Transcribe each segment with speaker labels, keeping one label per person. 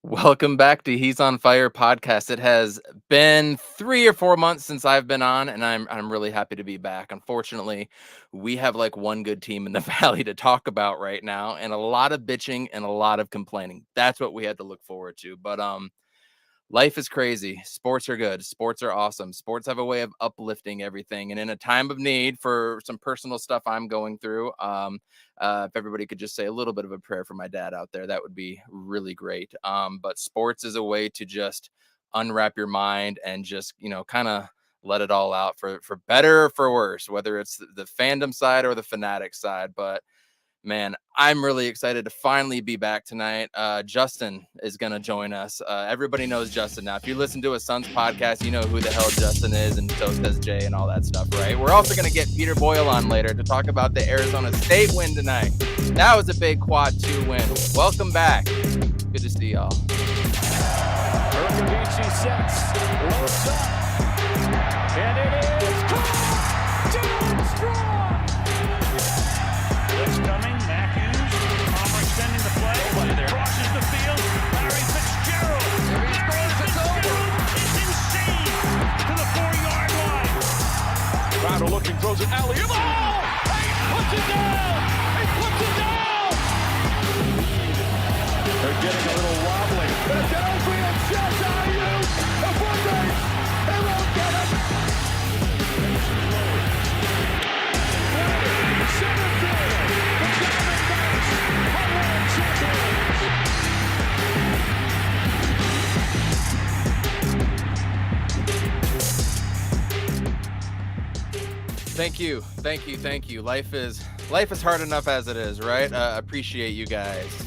Speaker 1: Welcome back to He's on Fire podcast. It has been 3 or 4 months since I've been on, and I'm really happy to be back. Unfortunately, we have like one good team in the valley to talk about right now, and a lot of bitching and a lot of complaining. That's what we had to look forward to. But life is crazy. Sports are good. Sports are awesome. Sports have a way of uplifting everything. And in a time of need for some personal stuff I'm going through, if everybody could just say a little bit of a prayer for my dad out there, that would be really great. But sports is a way to just unwrap your mind and just, kind of let it all out for better or for worse, whether it's the fandom side or the fanatic side. But man, I'm really excited to finally be back tonight. Justin is going to join us. Everybody knows Justin now. If you listen to a Suns podcast, you know who the hell Justin is, and so says Jay and all that stuff, right? We're also going to get Peter Boyle on later to talk about the Arizona State win tonight. That was a big quad 2 win. Welcome back. Good to see y'all.
Speaker 2: Urkavici sets, loads up, and it is caught! Down strong! Blitz coming, Matthews, Palmer extending the play, crosses the field, Larry Fitzgerald, it's insane, to the 4-yard line. Crowder looking, throws it, alley-oop, he puts it down! He puts it down! They're getting a little wobbly. Philadelphia just ASU Hoops. They won't get it. Center field. The Diamondbacks are world champions.
Speaker 1: Thank you. Life is hard enough as it is, right? Appreciate you guys.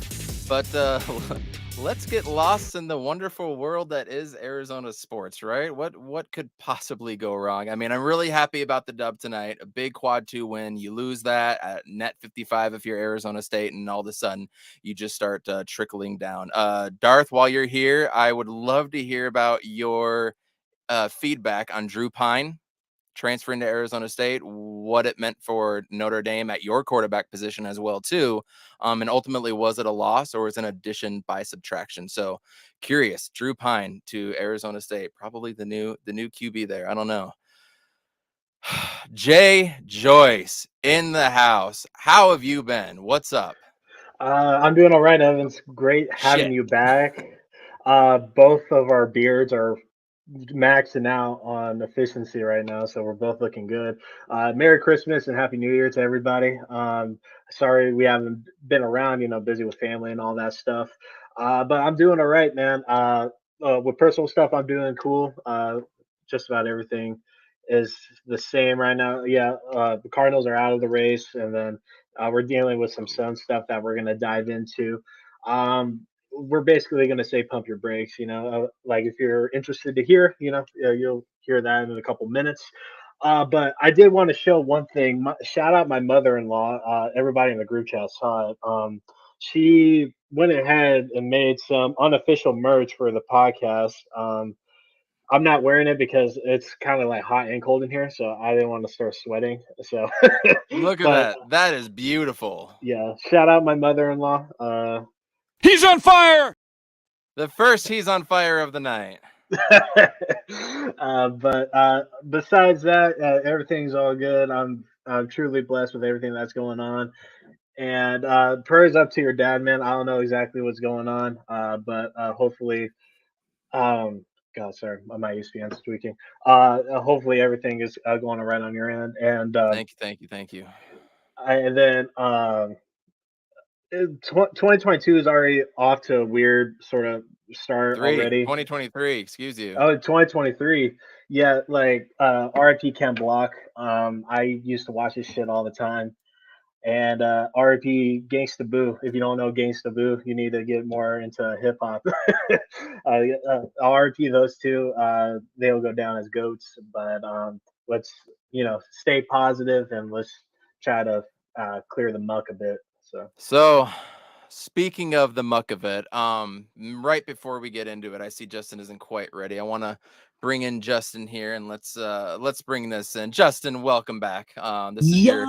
Speaker 1: But let's get lost in the wonderful world that is Arizona sports, right? What could possibly go wrong? I mean, I'm really happy about the dub tonight. A big quad 2 win. You lose that at net 55 if you're Arizona State, and all of a sudden you just start trickling down. Darth, while you're here, I would love to hear about your feedback on Drew Pine transferring to Arizona State, what it meant for Notre Dame at your quarterback position as well too, and ultimately, was it a loss or was it an addition by subtraction? So curious. Drew Pine to Arizona State, probably the new QB there. I don't know. Jay Joyce in the house. How have you been? What's up?
Speaker 3: I'm doing all right, Evans. Great having
Speaker 1: Shit.
Speaker 3: you back. Both of our beards are maxing out on efficiency right now, so we're both looking good. Merry Christmas and Happy New Year to everybody. Sorry we haven't been around, busy with family and all that stuff. But I'm doing all right, man. With personal stuff, I'm doing cool. Just about everything is the same right now. Yeah, the Cardinals are out of the race, and then we're dealing with some Sun stuff that we're going to dive into. We're basically going to say pump your brakes, like if you're interested to hear, you'll hear that in a couple minutes. But I did want to show one thing. Shout out my mother-in-law. Everybody in the group chat saw it. She went ahead and made some unofficial merch for the podcast. I'm not wearing it because it's kind of like hot and cold in here, so I didn't want to start sweating. So,
Speaker 1: Look at
Speaker 3: but
Speaker 1: that. That is beautiful.
Speaker 3: yeah, shout out my mother-in-law.
Speaker 2: He's on fire!
Speaker 1: The first He's on Fire of the night.
Speaker 3: But besides that, everything's all good. I'm truly blessed with everything that's going on. And prayers up to your dad, man. I don't know exactly what's going on, but hopefully, God, sorry, my ESPN's tweaking. Hopefully everything is going all right on your end. And
Speaker 1: Thank you.
Speaker 3: and then 2022 is already off to a weird sort of start already.
Speaker 1: 2023, excuse you.
Speaker 3: Oh, 2023. Yeah, like RIP Ken Block. I used to watch this shit all the time. And RIP Gangsta Boo. If you don't know Gangsta Boo, you need to get more into hip hop. RIP those two. They'll go down as goats. But let's stay positive and let's try to clear the muck a bit.
Speaker 1: So, speaking of the muck of it, right before we get into it, I see Justin isn't quite ready. I want to bring in Justin here, and let's bring this in. Justin, welcome back. This is your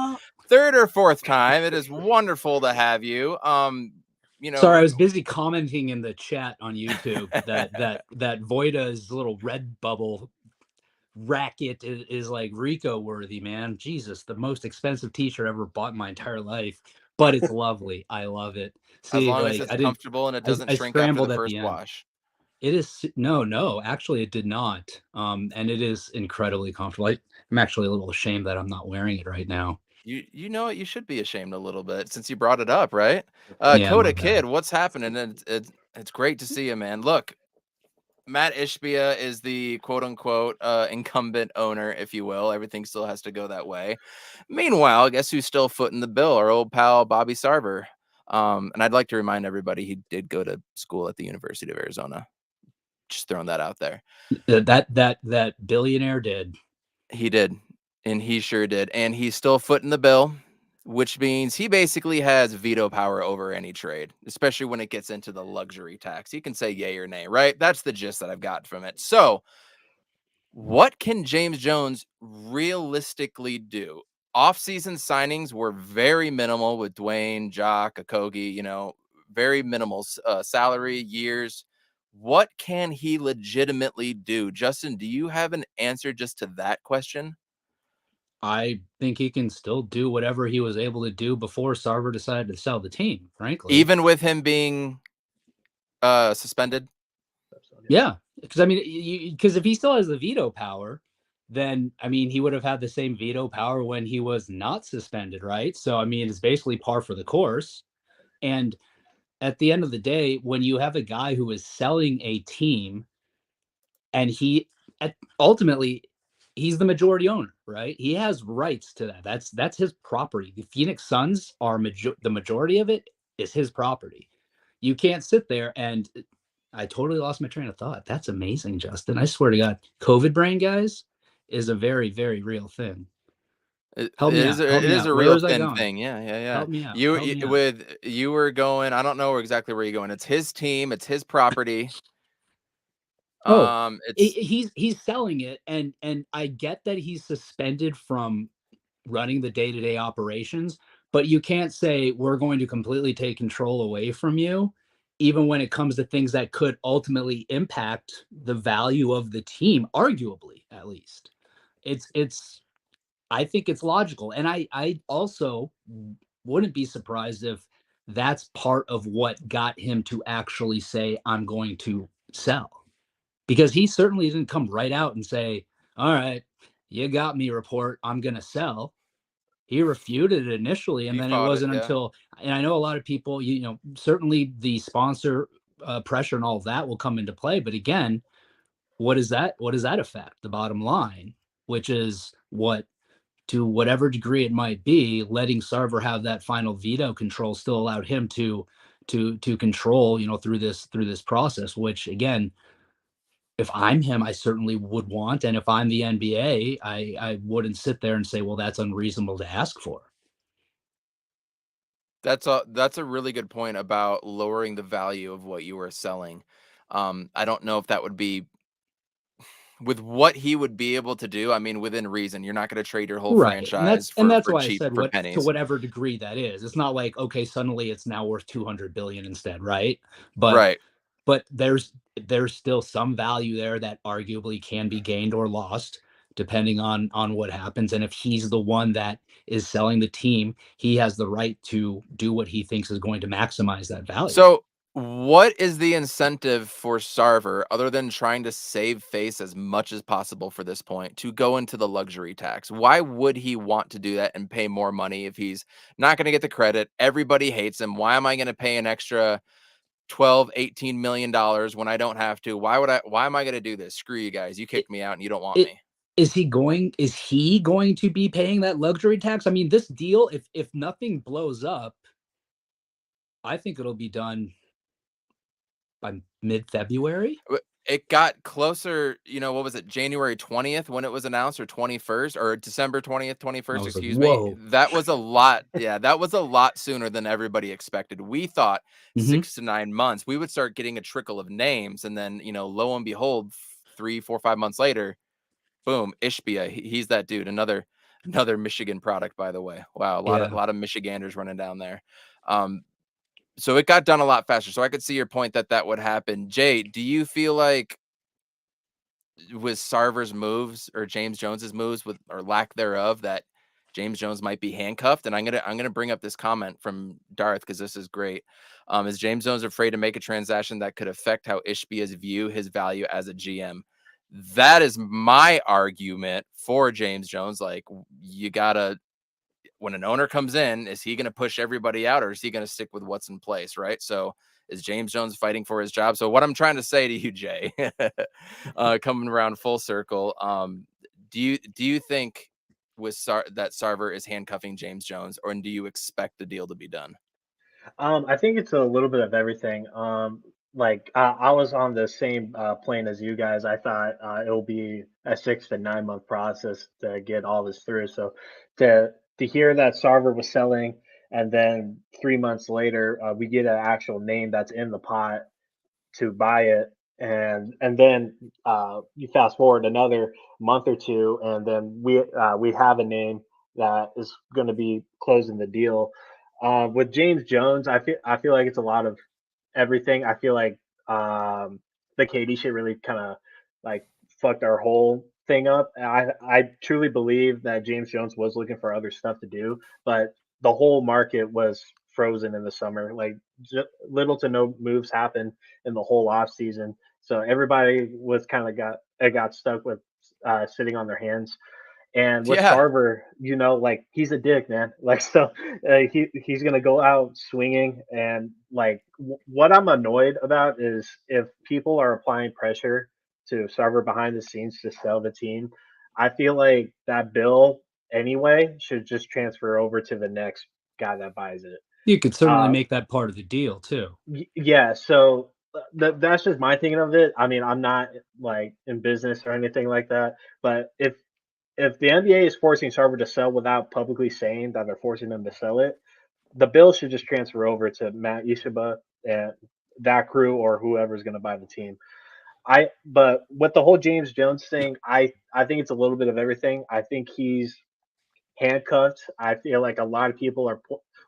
Speaker 1: third or fourth time. It is wonderful to have you.
Speaker 4: Sorry, I was busy commenting in the chat on YouTube that Voida's little red bubble racket is like Rico worthy, man. Jesus, the most expensive t-shirt I ever bought in my entire life, but it's lovely. I love it.
Speaker 1: as
Speaker 4: See,
Speaker 1: long as
Speaker 4: like
Speaker 1: it's comfortable and it doesn't
Speaker 4: I
Speaker 1: shrink after the
Speaker 4: scrambled at
Speaker 1: first
Speaker 4: the end.
Speaker 1: wash.
Speaker 4: It is no, actually it did not. And it is incredibly comfortable. I'm actually a little ashamed that I'm not wearing it right now.
Speaker 1: You know what? You should be ashamed a little bit since you brought it up, right?
Speaker 4: Yeah, my
Speaker 1: Coda
Speaker 4: bad.
Speaker 1: Kid, what's happening? It's great to see you, man. Look, Matt Ishbia is the quote unquote incumbent owner, if you will. Everything still has to go that way. Meanwhile, guess who's still footing the bill? Our old pal Bobby Sarver. And I'd like to remind everybody he did go to school at the University of Arizona. Just throwing that out there.
Speaker 4: That billionaire did.
Speaker 1: He did, and he sure did, and he's still footing the bill, which means he basically has veto power over any trade, especially when it gets into the luxury tax. He can say yay or nay, right? That's the gist that I've got from it. So, what can James Jones realistically do? Off-season signings were very minimal with Dwayne, Jock, Akogi, very minimal salary, years. What can he legitimately do? Justin, do you have an answer just to that question?
Speaker 4: I think he can still do whatever he was able to do before Sarver decided to sell the team, frankly.
Speaker 1: Even with him being suspended?
Speaker 4: Yeah, because I mean, because if he still has the veto power, then I mean, he would have had the same veto power when he was not suspended, right? So I mean, it's basically par for the course. And at the end of the day, when you have a guy who is selling a team, and ultimately he's the majority owner, right? He has rights to that. That's his property. The Phoenix Suns are the majority of it is his property. You can't sit there and I totally lost my train of thought. That's amazing, Justin. I swear to God, COVID brain, guys, is a very, very real thing. Help me out. Help
Speaker 1: It
Speaker 4: me
Speaker 1: is
Speaker 4: out.
Speaker 1: a
Speaker 4: Where
Speaker 1: real
Speaker 4: was I
Speaker 1: thin
Speaker 4: going?
Speaker 1: thing. Yeah.
Speaker 4: Help me out.
Speaker 1: You,
Speaker 4: Help me out.
Speaker 1: you were going, I don't know exactly where you're going. It's his team, it's his property.
Speaker 4: Oh,
Speaker 1: It's
Speaker 4: he's selling it, and I get that he's suspended from running the day-to-day operations, but you can't say we're going to completely take control away from you, even when it comes to things that could ultimately impact the value of the team, arguably, at least. It's I think it's logical. And I also wouldn't be surprised if that's part of what got him to actually say, I'm going to sell. Because he certainly didn't come right out and say, all right, you got me, report, I'm going to sell. He refuted it initially, and
Speaker 1: he
Speaker 4: then it
Speaker 1: fought it,
Speaker 4: wasn't
Speaker 1: yeah.
Speaker 4: until, and I know a lot of people, certainly the sponsor pressure and all of that will come into play. But again, what does that affect? The bottom line, which is what, to whatever degree it might be, letting Sarver have that final veto control still allowed him to control, through this process, which again, if I'm him, I certainly would want. And if I'm the NBA, I wouldn't sit there and say, well, that's unreasonable to ask for.
Speaker 1: That's a really good point about lowering the value of what you were selling. I don't know if that would be with what he would be able to do. I mean, within reason, you're not going to trade your whole
Speaker 4: Right. And
Speaker 1: franchise
Speaker 4: that's
Speaker 1: for
Speaker 4: why I
Speaker 1: cheap,
Speaker 4: said
Speaker 1: for
Speaker 4: what, to
Speaker 1: pennies.
Speaker 4: whatever degree that is. It's not like, okay, suddenly it's now worth 200 billion instead, right? But
Speaker 1: Right.
Speaker 4: there's still some value there that arguably can be gained or lost depending on what happens. And if he's the one that is selling the team, he has the right to do what he thinks is going to maximize that value.
Speaker 1: So, what is the incentive for Sarver other than trying to save face as much as possible for this point to go into the luxury tax? Why would he want to do that and pay more money if he's not going to get the credit? Everybody hates him. Why am I going to pay an extra 12, 18 million dollars when I don't have to? Why am I going to do this? Screw you guys. You kicked me out and you don't want
Speaker 4: It,
Speaker 1: me.
Speaker 4: is he going to be paying that luxury tax? I mean, this deal, if nothing blows up, I think it'll be done by mid-February.
Speaker 1: It got closer, what was it, January 20th when it was announced, or 21st, or December 20th, 21st,
Speaker 4: Like,
Speaker 1: excuse me.
Speaker 4: whoa.
Speaker 1: That was a lot. Yeah, that was a lot sooner than everybody expected. We thought 6 to 9 months, we would start getting a trickle of names. And then, lo and behold, 3, 4, 5 months later, boom, Ishbia. He's that dude. Another Michigan product, by the way. Wow, a lot of Michiganders running down there. so it got done a lot faster. So I could see your point that would happen. Jay, do you feel like with Sarver's moves or James Jones's moves with or lack thereof that James Jones might be handcuffed? And I'm gonna bring up this comment from Darth because this is great. Is James Jones afraid to make a transaction that could affect how Ishbia's view his value as a GM? That is my argument for James Jones. Like, you gotta, when an owner comes in, is he going to push everybody out or is he going to stick with what's in place? Right. So is James Jones fighting for his job? So what I'm trying to say to you, Jay, coming around full circle, do you think that Sarver is handcuffing James Jones, or do you expect the deal to be done?
Speaker 3: I think it's a little bit of everything. Like I was on the same plane as you guys. I thought it will be a 6 to 9 month process to get all this through. So to hear that Sarver was selling, and then 3 months later we get an actual name that's in the pot to buy it, and then you fast forward another month or two, and then we have a name that is going to be closing the deal. With James Jones, I feel like it's a lot of everything. I feel like the KD shit really kind of like fucked our whole thing up. I truly believe that James Jones was looking for other stuff to do, but the whole market was frozen in the summer. Like little to no moves happened in the whole off season, so everybody was kind of got stuck with sitting on their hands. And with
Speaker 1: Yeah.
Speaker 3: Sarver, like he's a dick, man. Like so, he's gonna go out swinging, and like what I'm annoyed about is if people are applying pressure to Sarver behind the scenes to sell the team. I feel like that bill anyway should just transfer over to the next guy that buys it.
Speaker 4: You could certainly
Speaker 3: Uh,
Speaker 4: make that part of the deal too.
Speaker 3: yeah, so that's just my thinking of it. I mean, I'm not like in business or anything like that, but if the NBA is forcing Sarver to sell without publicly saying that they're forcing them to sell it, the bill should just transfer over to Matt Ishiba and that crew or whoever's going to buy the team. But with the whole James Jones thing, I think it's a little bit of everything. I think he's handcuffed. I feel like a lot of people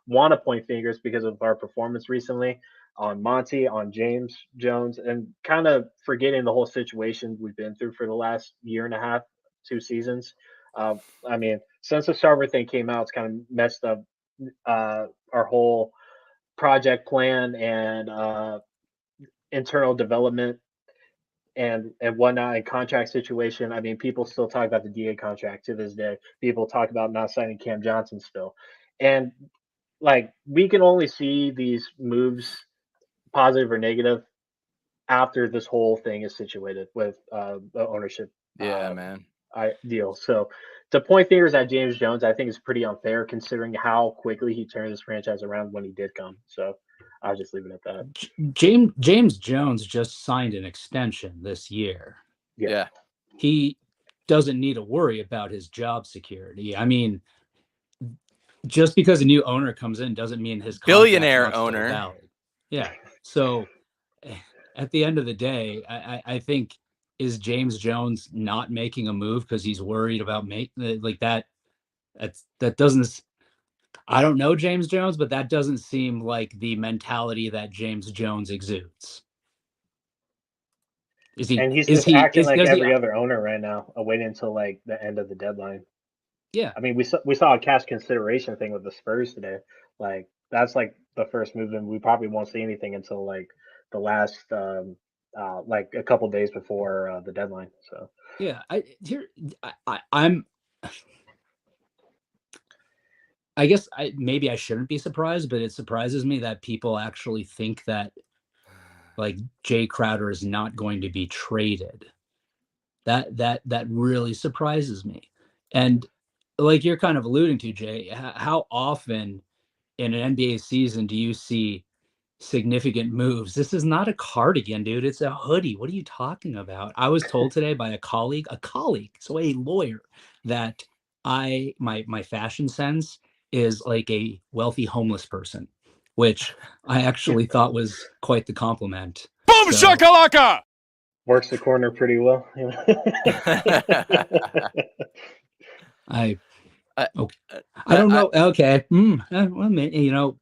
Speaker 3: want to point fingers because of our performance recently on Monty, on James Jones, and kind of forgetting the whole situation we've been through for the last year and a half, 2 seasons. Uh, I mean, since the Sarver thing came out, it's kind of messed up our whole project plan and internal development and whatnot and contract situation. I mean, people still talk about the DA contract to this day. People talk about not signing Cam Johnson still, and like we can only see these moves, positive or negative, after this whole thing is situated with the ownership
Speaker 1: Yeah, man.
Speaker 3: deal. So to point fingers at James Jones, I think is pretty unfair considering how quickly he turned this franchise around when he did come. So I'll just leave it at that.
Speaker 4: James Jones just signed an extension this year.
Speaker 1: Yeah.
Speaker 4: He doesn't need to worry about his job security. I mean, just because a new owner comes in doesn't mean his
Speaker 1: Billionaire
Speaker 4: contract's not still
Speaker 1: owner.
Speaker 4: valid. Yeah. So at the end of the day, I think, is James Jones not making a move because he's worried about like that? That doesn't. I don't know James Jones, but that doesn't seem like the mentality that James Jones exudes. Is he?
Speaker 3: And he's
Speaker 4: Is
Speaker 3: just
Speaker 4: he?
Speaker 3: acting like
Speaker 4: Does he?
Speaker 3: every other owner right now, waiting until like the end of the deadline.
Speaker 4: Yeah.
Speaker 3: I mean, we saw a cash consideration thing with the Spurs today. Like that's like the first move, and we probably won't see anything until like the last like a couple days before the deadline. So
Speaker 4: Yeah. I'm. I guess maybe I shouldn't be surprised, but it surprises me that people actually think that like Jay Crowder is not going to be traded. That really surprises me. And like you're kind of alluding to, Jay, how often in an NBA season do you see significant moves? This is not a cardigan, dude. It's a hoodie. What are you talking about? I was told today by a colleague, so a lawyer, that my fashion sense is like a wealthy homeless person, which I actually thought was quite the compliment.
Speaker 2: Boom shakalaka!
Speaker 3: works the corner pretty well.
Speaker 4: I
Speaker 1: I-
Speaker 4: don't know. Okay. Well,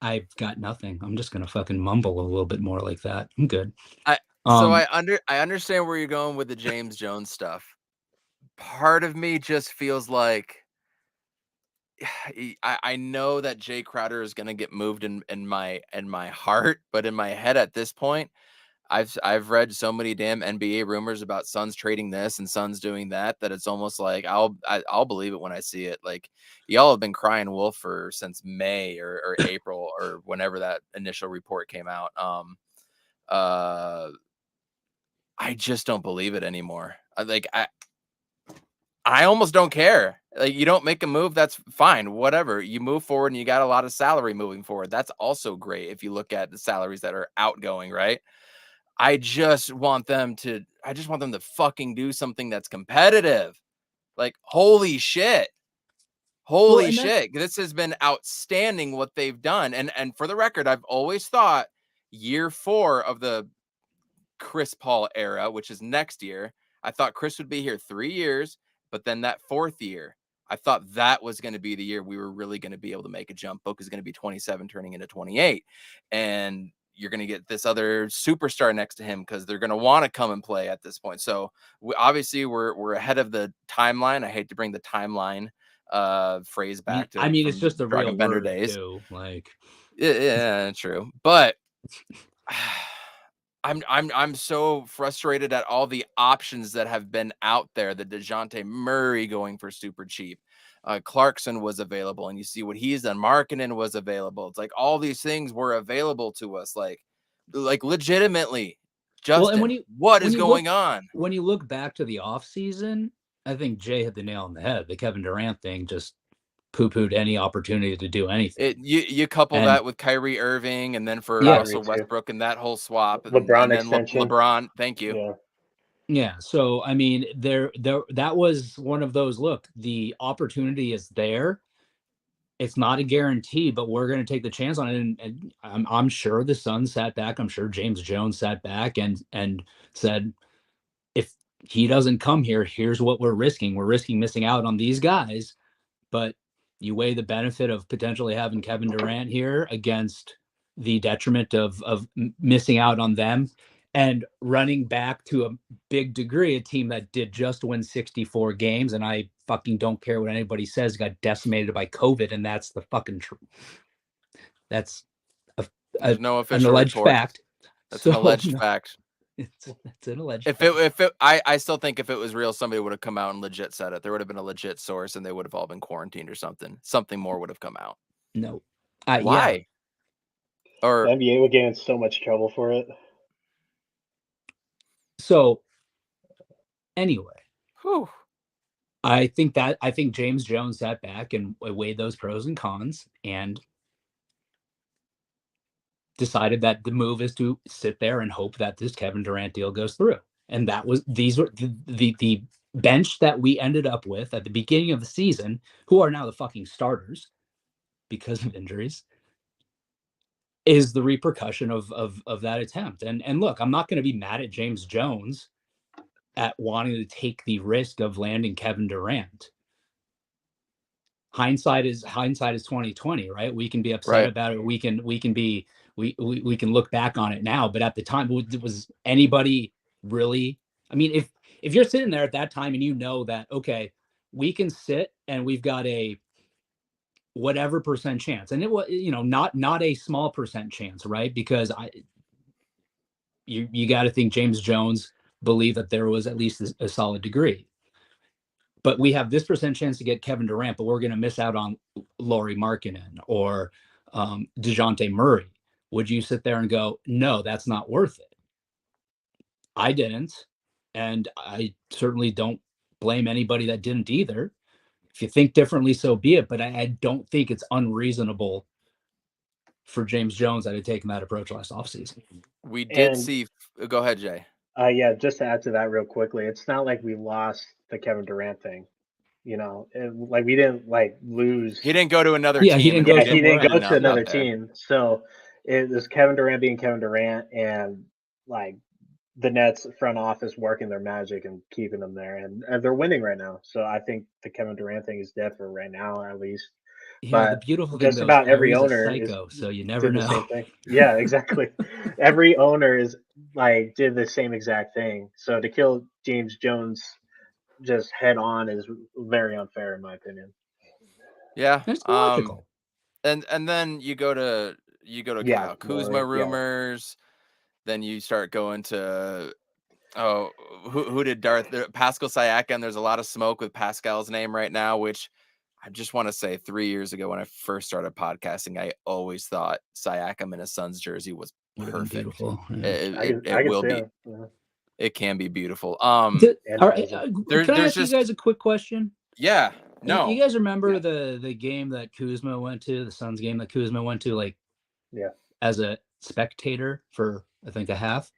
Speaker 4: I've got nothing. I'm just gonna fucking mumble a little bit more like that. I'm good.
Speaker 1: So
Speaker 4: Um,
Speaker 1: I understand where you're going with the James Jones stuff. Part of me just feels like I know that Jay Crowder is gonna get moved in my heart, but in my head at this point, I've read so many damn NBA rumors about Suns trading this and Suns doing that it's almost like I'll believe it when I see it. Like y'all have been crying wolf since May or April or whenever that initial report came out. Uh, I just don't believe it anymore. I almost don't care. Like you don't make a move, that's fine. Whatever. You move forward and you got a lot of salary moving forward. That's also great if you look at the salaries that are outgoing, right? I just want them to fucking do something that's competitive. Like
Speaker 4: well,
Speaker 1: holy
Speaker 4: and that's
Speaker 1: shit. This has been outstanding what they've done. And for the record, I've always thought year 4 of the Chris Paul era, which is next year. I thought Chris would be here 3 years, but then that 4th year, I thought that was going to be the year we were really going to be able to make a jump. Book is going to be 27 turning into 28. And you're going to get this other superstar next to him because they're going to want to come and play at this point. So obviously we're ahead of the timeline. I hate to bring the timeline phrase back
Speaker 4: I
Speaker 1: to
Speaker 4: mean, it's
Speaker 1: from
Speaker 4: just a real
Speaker 1: Dragon Bender
Speaker 4: word
Speaker 1: days.
Speaker 4: too. Like,
Speaker 1: Yeah, true. But I'm so frustrated at all the options that have been out there. The DeJounte Murray going for super cheap. Clarkson was available, and you see what he's done. Markkanen was available. It's like all these things were available to us, like legitimately.
Speaker 4: well, and
Speaker 1: Justin, what is going on?
Speaker 4: when you look back to the offseason, I think Jay hit the nail on the head. The Kevin Durant thing just poo-pooed any opportunity to do anything.
Speaker 1: You couple
Speaker 4: And
Speaker 1: that with Kyrie Irving, and then for
Speaker 4: yeah,
Speaker 3: Kyrie
Speaker 1: Russell
Speaker 3: too.
Speaker 1: Westbrook and that whole swap,
Speaker 3: LeBron
Speaker 1: and then
Speaker 3: extension.
Speaker 1: LeBron. Thank you.
Speaker 3: Yeah.
Speaker 4: yeah. So I mean, there that was one of those. Look, the opportunity is there. It's not a guarantee, but we're going to take the chance on it. And I'm sure the Suns sat back. I'm sure James Jones sat back and said, if he doesn't come here, here's what we're risking. We're risking missing out on these guys, but you weigh the benefit of potentially having Kevin Durant here against the detriment of missing out on them and running back to a big degree a team that did just win 64 games, and I fucking don't care what anybody says, got decimated by COVID, and that's the fucking truth. That's
Speaker 1: There's no
Speaker 4: an
Speaker 1: official
Speaker 4: alleged
Speaker 1: report.
Speaker 4: fact.
Speaker 1: That's an
Speaker 4: So
Speaker 1: alleged fact.
Speaker 4: it's an alleged
Speaker 1: If
Speaker 4: fact.
Speaker 1: I still think if it was real, somebody would have come out and legit said it. There would have been a legit source, and they would have all been quarantined or something. Something more would have come out.
Speaker 4: No. Yeah.
Speaker 1: Why?
Speaker 3: The
Speaker 1: Or
Speaker 3: NBA would get in so much trouble for it.
Speaker 4: So anyway,
Speaker 1: whew,
Speaker 4: I think James Jones sat back and weighed those pros and cons and decided that the move is to sit there and hope that this Kevin Durant deal goes through. And that was these were the bench that we ended up with at the beginning of the season, who are now the fucking starters because of injuries, is the repercussion of that attempt. And look, I'm not going to be mad at James Jones at wanting to take the risk of landing Kevin Durant. Hindsight is 2020, right? We can be upset
Speaker 1: right.
Speaker 4: about it. We can look back on it now, but at the time, was anybody really? I mean, if you're sitting there at that time and you know that, okay, we can sit and we've got a whatever percent chance, and it was, not a small percent chance, right? Because you got to think James Jones believed that there was at least a solid degree. But we have this percent chance to get Kevin Durant, but we're going to miss out on Lauri Markkanen or DeJounte Murray. Would you sit there and go, no, that's not worth it? I didn't. And I certainly don't blame anybody that didn't either. If you think differently, so be it. But I don't think it's unreasonable for James Jones that had taken that approach last offseason.
Speaker 1: We did
Speaker 3: And
Speaker 1: see. Go ahead, Jay.
Speaker 3: yeah, just to add to that real quickly, it's not like we lost the Kevin Durant thing. Like we didn't like lose.
Speaker 1: He didn't go to another
Speaker 4: Yeah, he
Speaker 1: team.
Speaker 4: didn't
Speaker 1: And
Speaker 4: go
Speaker 3: Yeah,
Speaker 4: to
Speaker 3: he didn't go to
Speaker 1: enough
Speaker 3: another
Speaker 1: out there.
Speaker 3: team. So it was Kevin Durant being Kevin Durant, and like the Nets front office working their magic and keeping them there, and they're winning right now. So I think the Kevin Durant thing is dead for right now, at least.
Speaker 4: Yeah, the
Speaker 3: But
Speaker 4: beautiful thing
Speaker 3: just
Speaker 4: though is
Speaker 3: about every
Speaker 4: Larry's a
Speaker 3: owner
Speaker 4: psycho, so you never
Speaker 3: did the
Speaker 4: know.
Speaker 3: same thing. Yeah, exactly. Every owner is like did the same exact thing. So to kill James Jones just head on is very unfair in my opinion.
Speaker 1: Yeah.
Speaker 4: It's logical.
Speaker 1: And then you go to
Speaker 3: Yeah,
Speaker 1: Kyle Kuzma
Speaker 3: more. Yeah,
Speaker 1: rumors. Then you start going to who did Pascal Siakam? There's a lot of smoke with Pascal's name right now, which I just want to say 3 years ago when I first started podcasting, I always thought Siakam in a Suns jersey was
Speaker 4: Would have been
Speaker 1: perfect.
Speaker 4: beautiful. Yeah.
Speaker 3: I
Speaker 1: It
Speaker 3: can
Speaker 1: will
Speaker 3: see
Speaker 1: be.
Speaker 3: him. Yeah.
Speaker 1: It can be beautiful.
Speaker 3: And
Speaker 4: All right,
Speaker 3: Isaac.
Speaker 4: can I
Speaker 1: There's
Speaker 4: ask you
Speaker 1: just
Speaker 4: guys a quick question?
Speaker 1: yeah,
Speaker 4: You
Speaker 1: no,
Speaker 4: guys remember
Speaker 1: yeah.
Speaker 4: the game that Kuzma went to, the Suns game that Kuzma went to, like
Speaker 3: Yeah.
Speaker 4: as a spectator for I think a half?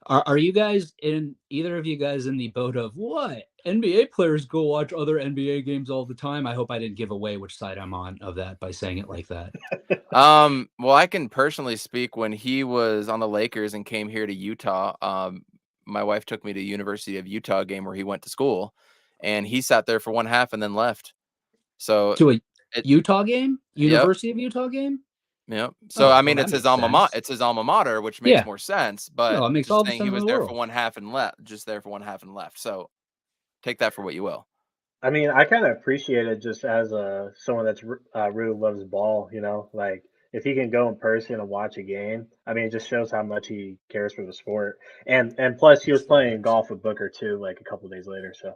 Speaker 4: Are you guys in either of you guys in the boat of what NBA players go watch other NBA games all the time? I hope I didn't give away which side I'm on of that by saying it like that.
Speaker 1: Well, I can personally speak when he was on the Lakers and came here to Utah. My wife took me to University of Utah game where he went to school, and he sat there for one half and then left. So
Speaker 4: To a
Speaker 1: it,
Speaker 4: Utah game,
Speaker 1: yep,
Speaker 4: University of Utah game.
Speaker 1: yep. So
Speaker 4: Oh,
Speaker 1: I
Speaker 4: well,
Speaker 1: mean,
Speaker 4: that makes sense.
Speaker 1: it's his alma mater, which makes
Speaker 4: Yeah,
Speaker 1: more sense. But
Speaker 4: no, it makes
Speaker 1: just
Speaker 4: all the
Speaker 1: saying, he
Speaker 4: sense in
Speaker 1: was
Speaker 4: the
Speaker 1: there for
Speaker 4: world.
Speaker 1: one half and left, just there for one half and left. So take that for what you will.
Speaker 3: I mean, I kind of appreciate it just as someone that's really loves ball. Like if he can go in person and watch a game, I mean, it just shows how much he cares for the sport. And plus, he was playing golf with Booker too, like a couple days later. So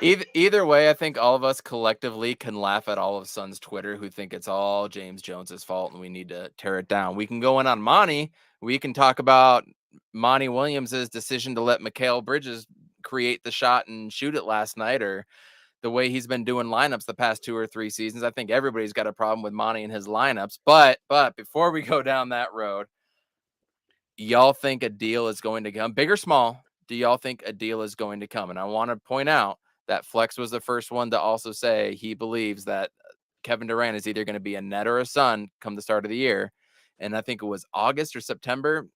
Speaker 1: Either way, I think all of us collectively can laugh at all of Suns Twitter who think it's all James Jones's fault and we need to tear it down. We can go in on Monty. We can talk about Monty Williams's decision to let Mikal Bridges create the shot and shoot it last night, or the way he's been doing lineups the past 2 or 3 seasons. I think everybody's got a problem with Monty and his lineups. But before we go down that road, y'all think a deal is going to come, big or small? Do y'all think a deal is going to come? And I want to point out that Flex was the first one to also say he believes that Kevin Durant is either going to be a net or a Sun come the start of the year. And I think it was August or September,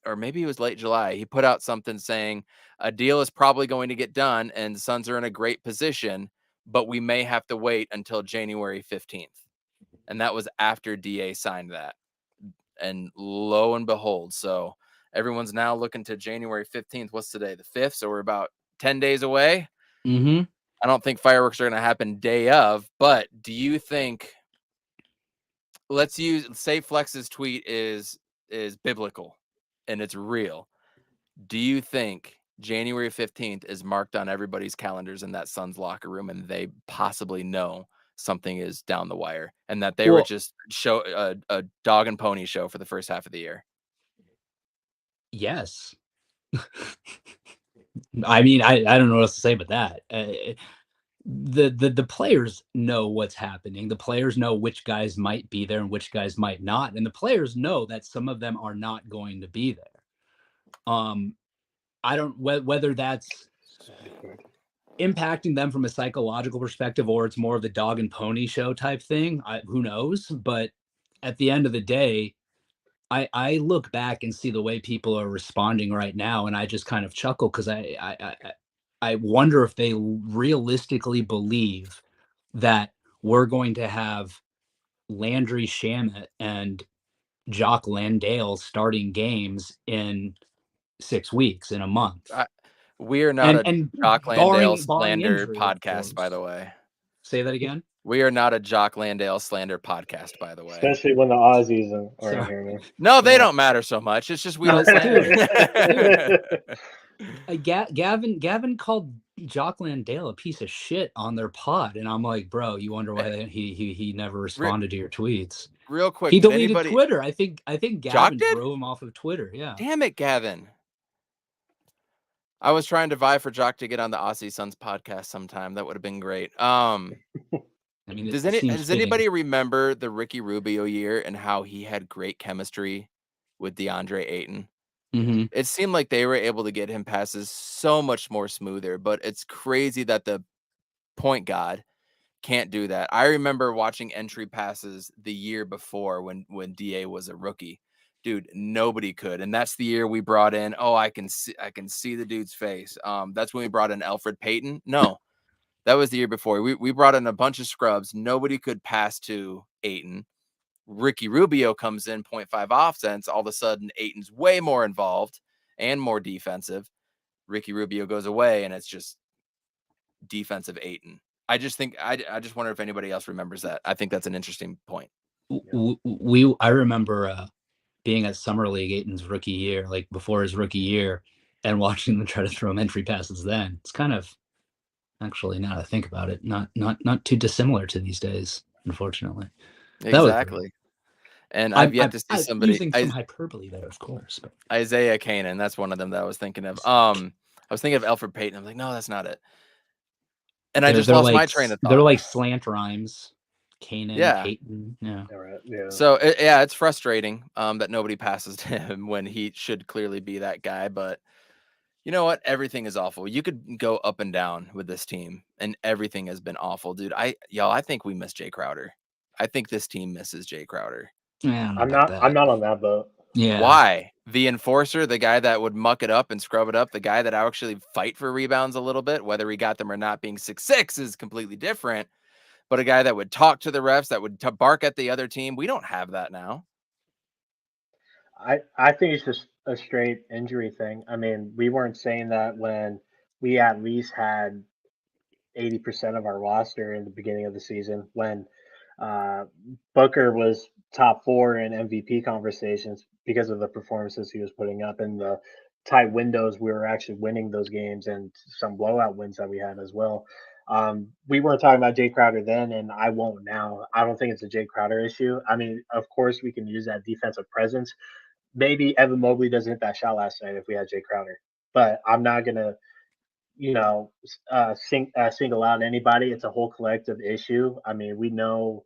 Speaker 1: or maybe it was late July. He put out something saying a deal is probably going to get done and the Suns are in a great position, but we may have to wait until January 15th. And that was after DA signed that. And lo and behold, so everyone's now looking to January 15th. What's today? The 5th. So we're about 10 days away.
Speaker 4: Mm-hmm.
Speaker 1: I don't think fireworks are going to happen day of, but do you think, say Flex's tweet is biblical and it's real. Do you think January 15th is marked on everybody's calendars in that Suns locker room and they possibly know something is down the wire and that they were
Speaker 4: Well,
Speaker 1: just a dog and pony show for the first half of the year?
Speaker 4: yes. I mean, I don't know what else to say but that. The players know what's happening. The players know which guys might be there and which guys might not, and the players know that some of them are not going to be there. I don't whether that's impacting them from a psychological perspective or it's more of the dog and pony show type thing. Who knows? But at the end of the day, I look back and see the way people are responding right now, and I just kind of chuckle because I wonder if they realistically believe that we're going to have Landry Shamet and Jock Landale starting games in 6 weeks, in a month.
Speaker 1: We are not a
Speaker 4: And
Speaker 1: Jock Landale
Speaker 4: barring
Speaker 1: slander
Speaker 4: injury, of
Speaker 1: podcast, by
Speaker 4: course.
Speaker 1: the way.
Speaker 4: Say that again?
Speaker 1: We are not a Jock Landale slander podcast, by the way.
Speaker 3: especially when the Aussies are in
Speaker 4: So
Speaker 3: here, man.
Speaker 1: No, they
Speaker 3: Yeah.
Speaker 1: don't matter so much. It's just we
Speaker 4: No,
Speaker 1: don't slander.
Speaker 4: Gavin called Jock Landale a piece of shit on their pod, and I'm like, bro, you wonder why he never responded to your tweets.
Speaker 1: Real quick,
Speaker 4: He
Speaker 1: did
Speaker 4: deleted
Speaker 1: anybody?
Speaker 4: Twitter. I think
Speaker 1: Jock
Speaker 4: Gavin
Speaker 1: did?
Speaker 4: drove him off of Twitter. Yeah.
Speaker 1: Damn it, Gavin. I was trying to vie for Jock to get on the Aussie Suns podcast sometime. That would have been great.
Speaker 4: I mean, it seems
Speaker 1: Does
Speaker 4: fitting.
Speaker 1: anybody remember the Ricky Rubio year and how he had great chemistry with DeAndre Ayton?
Speaker 4: Mm-hmm.
Speaker 1: It seemed like they were able to get him passes so much more smoother, but it's crazy that the point guard can't do that. I remember watching entry passes the year before when DA was a rookie. Dude, nobody could. And that's the year we brought in, I can see the dude's face. That's when we brought in Alfred Payton. No. That was the year before. We brought in a bunch of scrubs. Nobody could pass to Ayton. Ricky Rubio comes in 0.5 offense. All of a sudden, Ayton's way more involved and more defensive. Ricky Rubio goes away, and it's just defensive Ayton. I just think I just wonder if anybody else remembers that. I think that's an interesting point.
Speaker 4: I remember being at Summer League Ayton's rookie year, like before his rookie year, and watching them try to throw him entry passes. Then it's kind of, actually, now that I think about it, not too dissimilar to these days, unfortunately.
Speaker 1: Exactly. And I've yet to see somebody
Speaker 4: using some hyperbole there, of course. But
Speaker 1: Isaiah Kanan, that's one of them that I was thinking of. I was thinking of Alfred Payton. I'm like, no, that's not it. And I just lost my train of thought.
Speaker 4: They're like slant rhymes. Kanan,
Speaker 1: Yeah.
Speaker 4: Payton. Yeah.
Speaker 3: All right. Yeah.
Speaker 1: So it's frustrating that nobody passes to him when he should clearly be that guy. But you know what? Everything is awful. You could go up and down with this team, and everything has been awful, dude. I think we miss Jay Crowder. I think this team misses Jay Crowder.
Speaker 4: Yeah,
Speaker 3: I'm not on that boat.
Speaker 4: Yeah.
Speaker 1: Why? The enforcer, the guy that would muck it up and scrub it up, the guy that actually fight for rebounds a little bit, whether he got them or not, being 6'6" is completely different. But a guy that would talk to the refs, that would bark at the other team, we don't have that now.
Speaker 3: I think it's just a straight injury thing. I mean, we weren't saying that when we at least had 80% of our roster in the beginning of the season, when Booker was top 4 in MVP conversations because of the performances he was putting up and the tight windows we were actually winning those games, and some blowout wins that we had as well. We weren't talking about Jay Crowder then, and I won't now. I don't think it's a Jay Crowder issue. I mean, of course, we can use that defensive presence. Maybe Evan Mobley doesn't hit that shot last night if we had Jay Crowder, but I'm not gonna, single out anybody. It's a whole collective issue. I mean, we know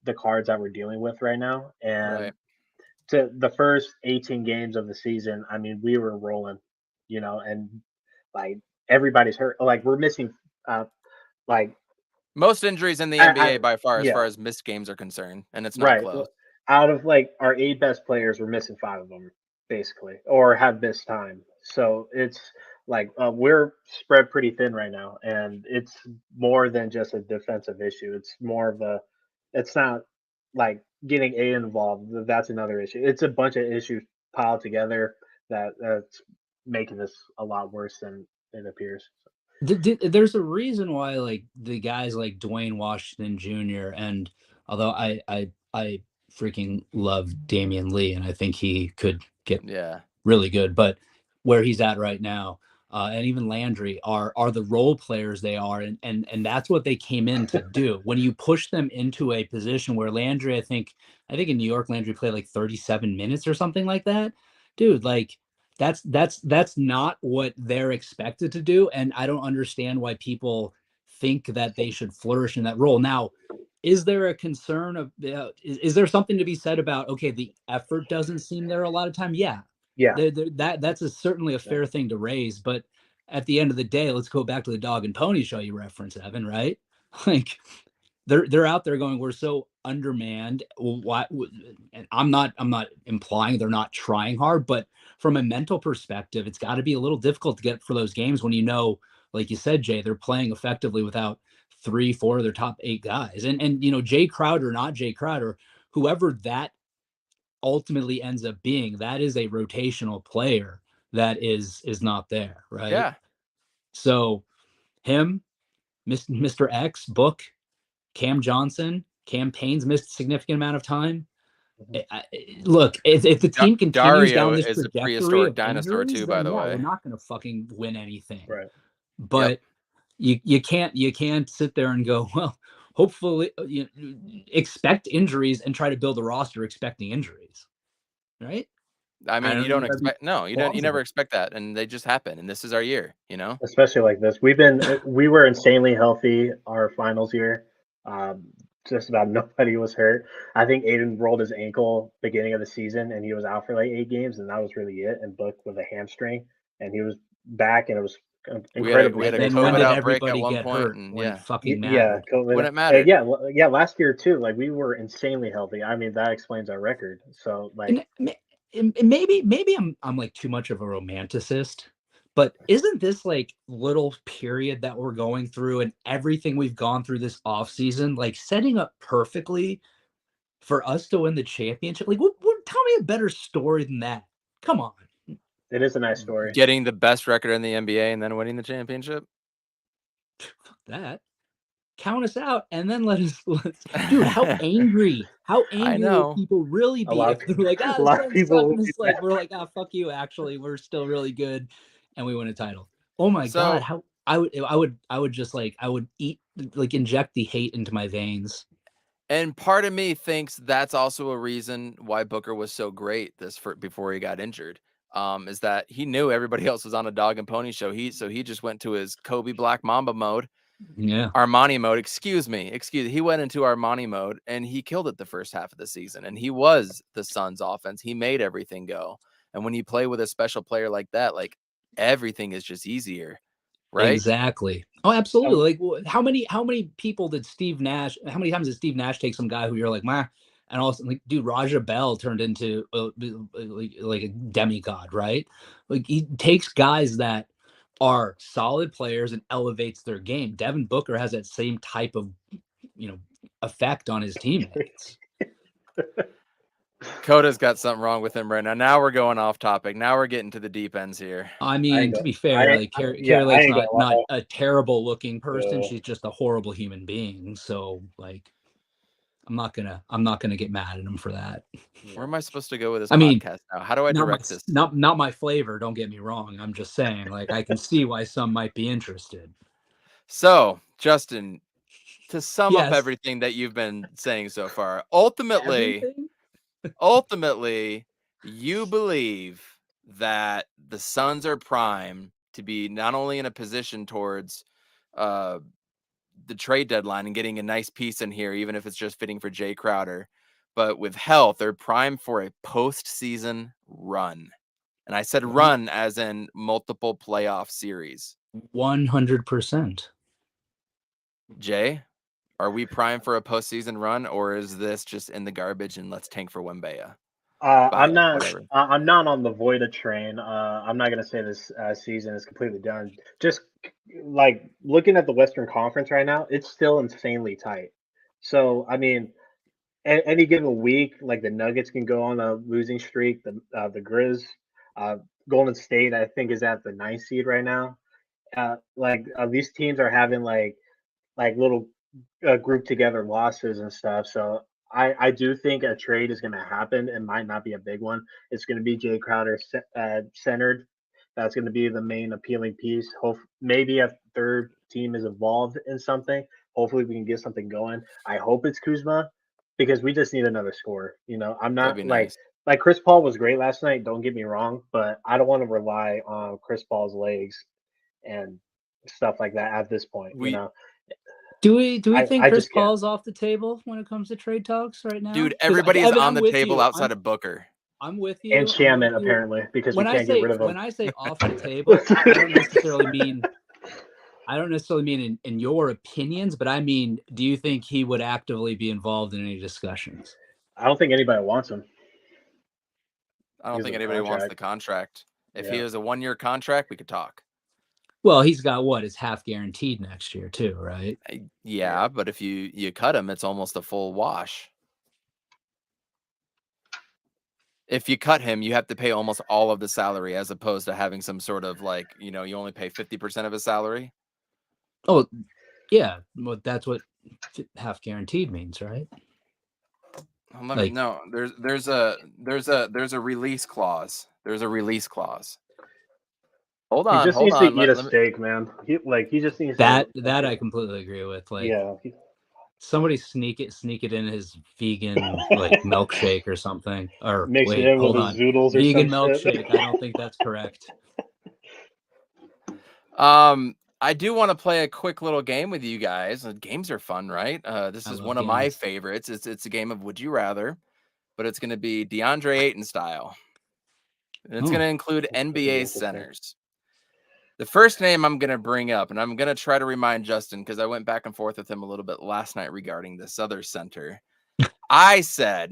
Speaker 3: the cards that we're dealing with right now, and
Speaker 1: Right.
Speaker 3: to the first 18 games of the season, I mean, we were rolling, and like everybody's hurt. Like we're missing, like
Speaker 1: most injuries in the NBA by far, as far as missed games are concerned, and it's not close.
Speaker 3: Out of like our 8 best players, we're missing 5 of them basically, or have missed time. So it's like we're spread pretty thin right now, and it's more than just a defensive issue. It's more of a, it's not like getting A involved. That's another issue. It's a bunch of issues piled together that's making this a lot worse than it appears.
Speaker 4: There's a reason why, like, the guys like Dwayne Washington Jr. and although I freaking love Damian Lee, and I think he could get really good, but where he's at right now, and even Landry are the role players they are, and that's what they came in to do. When you push them into a position where Landry, I think in New York, Landry played like 37 minutes or something like that, dude, like that's not what they're expected to do, and I don't understand why people think that they should flourish in that role. Now, is there a concern of is there something to be said about, okay, the effort doesn't seem there a lot of time? Yeah. That's certainly a fair thing to raise, but at the end of the day, let's go back to the dog and pony show you reference, Evan, right? Like they're out there going, we're so undermanned. Why? And I'm not implying they're not trying hard, but from a mental perspective, it's got to be a little difficult to get for those games when, like you said, Jay, they're playing effectively without 3-4 of their top 8 guys. And Jay Crowder, not Jay Crowder, whoever that ultimately ends up being, that is a rotational player that is not there, right?
Speaker 1: Yeah.
Speaker 4: So him, Mr. X, Book, Cam Johnson, Cam Payne's missed a significant amount of time. Look, if the team continues
Speaker 1: Dario
Speaker 4: down this
Speaker 1: is
Speaker 4: trajectory
Speaker 1: a prehistoric
Speaker 4: of
Speaker 1: dinosaur
Speaker 4: injuries,
Speaker 1: too, by the way.
Speaker 4: we're not going to fucking win anything.
Speaker 3: Right.
Speaker 4: But you can't sit there and go, well, hopefully expect injuries and try to build a roster expecting injuries, right?
Speaker 1: I mean, you don't expect, you never expect that, and they just happen, and this is our year,
Speaker 3: especially like this. We were insanely healthy our finals year. Just about nobody was hurt. I think Aiden rolled his ankle beginning of the season, and he was out for like 8 games, and that was really it. And Book with a hamstring, and he was back, and it was incredible.
Speaker 1: We had a COVID outbreak at one point, and
Speaker 4: fucking
Speaker 3: COVID.
Speaker 1: When it mattered.
Speaker 3: Yeah, last year too. Like we were insanely healthy. I mean, that explains our record. So like,
Speaker 4: and maybe I'm like too much of a romanticist, But isn't this like little period that we're going through and everything we've gone through this offseason, like setting up perfectly for us to win the championship? Like, tell me a better story than that. Come on.
Speaker 3: It is a nice story.
Speaker 1: Getting the best record in the NBA and then winning the championship.
Speaker 4: Fuck that. Count us out and then let's dude, how angry
Speaker 1: I
Speaker 4: will
Speaker 1: know.
Speaker 4: people really
Speaker 3: A lot
Speaker 4: be
Speaker 3: of
Speaker 4: if they're like,
Speaker 3: a
Speaker 4: the
Speaker 3: lot of
Speaker 4: Suns
Speaker 3: people
Speaker 4: suck,
Speaker 3: will
Speaker 4: and
Speaker 3: be
Speaker 4: it's like
Speaker 3: mad.
Speaker 4: we're like, fuck you, actually we're still really good and we win a title. Oh my
Speaker 1: So-
Speaker 4: god, how I would just like I would inject the hate into my veins.
Speaker 1: And part of me thinks that's also a reason why Booker was so great before he got injured. Is that he knew everybody else was on a dog and pony show. So he just went to his Kobe Black Mamba mode,
Speaker 4: Yeah,
Speaker 1: Armani mode. Excuse me. He went into Armani mode and he killed it the first half of the season. And he was the Suns' offense. He made everything go. And when you play with a special player like that, like everything is just easier, right?
Speaker 4: exactly. Oh, absolutely. Like, how many people did Steve Nash? How many times did Steve Nash take some guy who you're like, meh, and also like, dude, Raja Bell turned into like a demigod, right? Like he takes guys that are solid players and elevates their game. Devin Booker has that same type of effect on his teammates.
Speaker 1: Coda's got something wrong with him right now. Now we're going off topic. Now we're getting to the deep ends here.
Speaker 4: I mean, to be fair, like Carrie Lake's not a terrible looking person. She's just a horrible human being. So like, I'm not gonna get mad at him for that.
Speaker 1: Where am I supposed to go with this
Speaker 4: mean,
Speaker 1: podcast now? How do I direct this?
Speaker 4: Not my flavor. Don't get me wrong. I'm just saying, like, I can see why some might be interested.
Speaker 1: So, Justin, to sum up
Speaker 4: Yes.
Speaker 1: everything that you've been saying so far, ultimately, you believe that the Suns are prime to be not only in a position towards the trade deadline and getting a nice piece in here, even if it's just fitting for Jay Crowder, but with health, they're primed for a postseason run. And I said run as in multiple playoff series.
Speaker 4: 100%.
Speaker 1: Jay, are we primed for a postseason run, or is this just in the garbage and let's tank for Wembanyama?
Speaker 3: I'm not.
Speaker 1: Whatever.
Speaker 3: I'm not on the Voida train. I'm not gonna say this season is completely done. Just like looking at the Western Conference right now, it's still insanely tight. So I mean, any given week, like the Nuggets can go on a losing streak. The Grizz, Golden State, I think is at the 9th seed right now. These teams are having like little group together losses and stuff. So I do think a trade is going to happen. It might not be a big one. It's going to be Jay Crowder centered. That's going to be the main appealing piece. Maybe a third team is involved in something. Hopefully we can get something going. I hope it's Kuzma because we just need another scorer. I'm not
Speaker 1: nice.
Speaker 3: like Chris Paul was great last night. Don't get me wrong, but I don't want to rely on Chris Paul's legs and stuff like that at this point.
Speaker 4: Do we think Chris
Speaker 3: just can't.
Speaker 4: Paul's off the table when it comes to trade talks right now?
Speaker 1: Dude, everybody is on the table outside of Booker.
Speaker 4: I'm with you.
Speaker 3: And Shaman, apparently, because we can't get rid of him.
Speaker 4: When I say off the table, I don't necessarily mean in your opinions, but I mean, do you think he would actively be involved in any discussions?
Speaker 3: I don't think anybody wants him.
Speaker 1: I don't think anybody wants the contract. If he has a 1-year contract, we could talk.
Speaker 4: Well, he's got it's half guaranteed next year too, right?
Speaker 1: Yeah, but if you cut him, it's almost a full wash. If you cut him, you have to pay almost all of the salary as opposed to having some sort of you only pay 50% of his salary.
Speaker 4: Oh, yeah. Well, that's what half guaranteed means, right?
Speaker 1: No, there's a release clause. There's a release clause. Hold on.
Speaker 3: He just needs to eat a steak, man. He just needs
Speaker 4: that. That I completely agree with.
Speaker 3: Yeah.
Speaker 4: Somebody sneak it in his vegan milkshake or something. Or
Speaker 3: mix it in with his zoodles or
Speaker 4: vegan
Speaker 3: some
Speaker 4: milkshake.
Speaker 3: Shit.
Speaker 4: I don't think that's correct.
Speaker 1: I do want to play a quick little game with you guys. Games are fun, right? This is one of my favorites. It's a game of Would You Rather, but it's going to be DeAndre Ayton style. And it's going to include NBA centers. The first name I'm going to bring up, and I'm going to try to remind Justin because I went back and forth with him a little bit last night regarding this other center. I said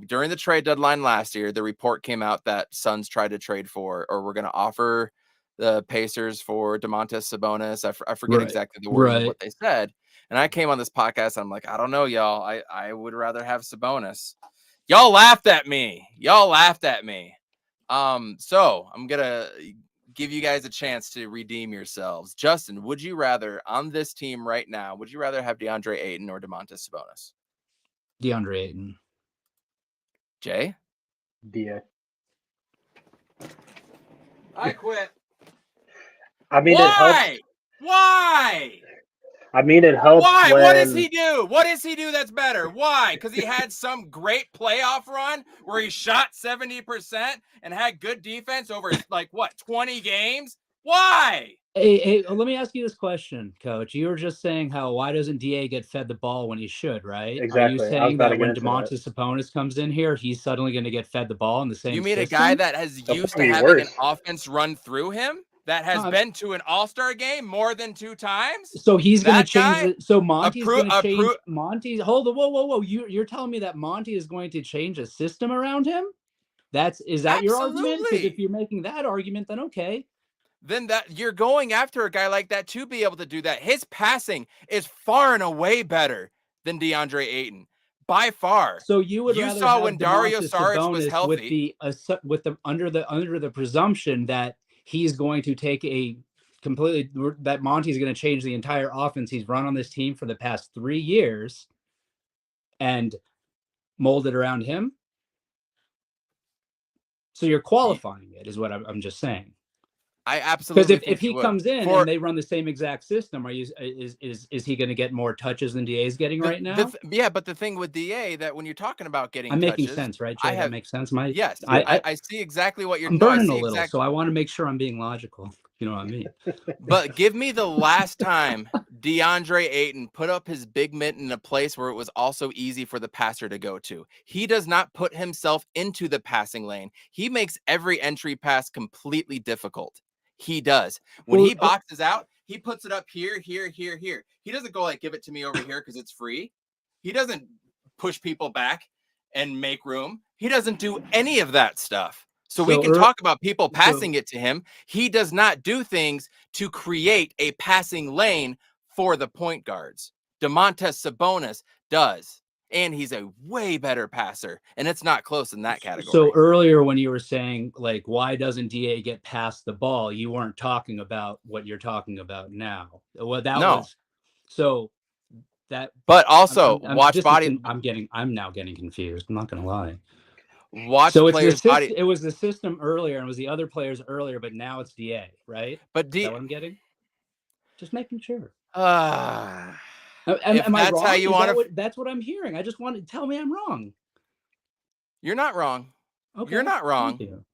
Speaker 1: during the trade deadline last year, the report came out that Suns tried to trade for, or we're going to offer the Pacers for Domantas Sabonis. I forget exactly the wording of what they said. And I came on this podcast. I'm like, I don't know, y'all. I would rather have Sabonis. Y'all laughed at me. So I'm going to give you guys a chance to redeem yourselves. Justin, would you rather on this team right now, would you rather have DeAndre Ayton or Domantas Sabonis?
Speaker 4: DeAndre Ayton.
Speaker 1: Jay?
Speaker 3: DA.
Speaker 1: I quit.
Speaker 3: I mean,
Speaker 1: Why? Why?
Speaker 3: I mean, it helps.
Speaker 1: Why?
Speaker 3: When...
Speaker 1: What does he do? What does he do that's better? Why? Because he had some great playoff run where he shot 70% and had good defense over 20 games? Why?
Speaker 4: Hey, let me ask you this question, Coach. You were just saying why doesn't DA get fed the ball when he should, right?
Speaker 3: Exactly.
Speaker 4: Are you saying that when Domantas Sabonis comes in here, he's suddenly going to get fed the ball in the same
Speaker 1: You mean
Speaker 4: system?
Speaker 1: A guy that has used to having an offense run through him? That has been to an all-star game more than 2 times?
Speaker 4: So he's going to change it. So Monty's going to change Monty. Hold on. Whoa. You're telling me that Monty is going to change a system around him? Is that your argument? Because if you're making that argument, then okay.
Speaker 1: Then that you're going after a guy like that to be able to do that. His passing is far and away better than DeAndre Ayton. By far.
Speaker 4: So you
Speaker 1: saw when Dario Saric was healthy
Speaker 4: under the presumption that he's going to take that Monty's going to change the entire offense he's run on this team for the past 3 years and mold it around him. So you're qualifying it, is what I'm just saying.
Speaker 1: I absolutely
Speaker 4: because if he comes in and they run the same exact system, is he going to get more touches than DA is getting right now?
Speaker 1: But the thing with DA that when you're talking about getting
Speaker 4: I'm
Speaker 1: touches,
Speaker 4: making sense, right, Jay? That makes sense.
Speaker 1: Yes, I see exactly what you're.
Speaker 4: I'm burning a little, so I want to make sure I'm being logical. You know what I mean?
Speaker 1: But give me the last time DeAndre Ayton put up his big mitt in a place where it was also easy for the passer to go to. He does not put himself into the passing lane. He makes every entry pass completely difficult. He does. When he boxes out, he puts it up here. He doesn't go give it to me over here because it's free. He doesn't push people back and make room. He doesn't do any of that stuff. So we can talk about people passing it to him. He does not do things to create a passing lane for the point guards. Domantas Sabonis does. And he's a way better passer. And it's not close in that category.
Speaker 4: So earlier when you were saying, why doesn't DA get past the ball? You weren't talking about what you're talking about now. Well, was so that.
Speaker 1: But also,
Speaker 4: I'm now getting confused. I'm not going to lie. It was the system earlier and it was the other players earlier, but now it's DA, right?
Speaker 1: But
Speaker 4: is that what I'm getting? Just making sure.
Speaker 1: Am I wrong? How you
Speaker 4: that's what I'm hearing. I just want to tell me I'm wrong.
Speaker 1: You're not wrong.
Speaker 4: Okay.
Speaker 1: You're not wrong.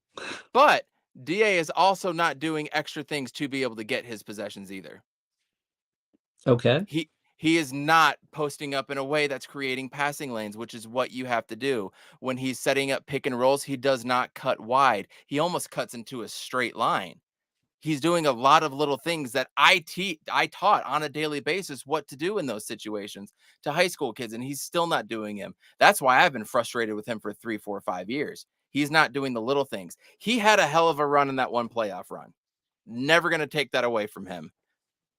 Speaker 1: But DA is also not doing extra things to be able to get his possessions either.
Speaker 4: Okay.
Speaker 1: He is not posting up in a way that's creating passing lanes, which is what you have to do. When he's setting up pick and rolls, he does not cut wide. He almost cuts into a straight line. He's doing a lot of little things that I taught on a daily basis what to do in those situations to high school kids, and he's still not doing them. That's why I've been frustrated with him for 3, 4, 5 years. He's not doing the little things. He had a hell of a run in that one playoff run. Never going to take that away from him.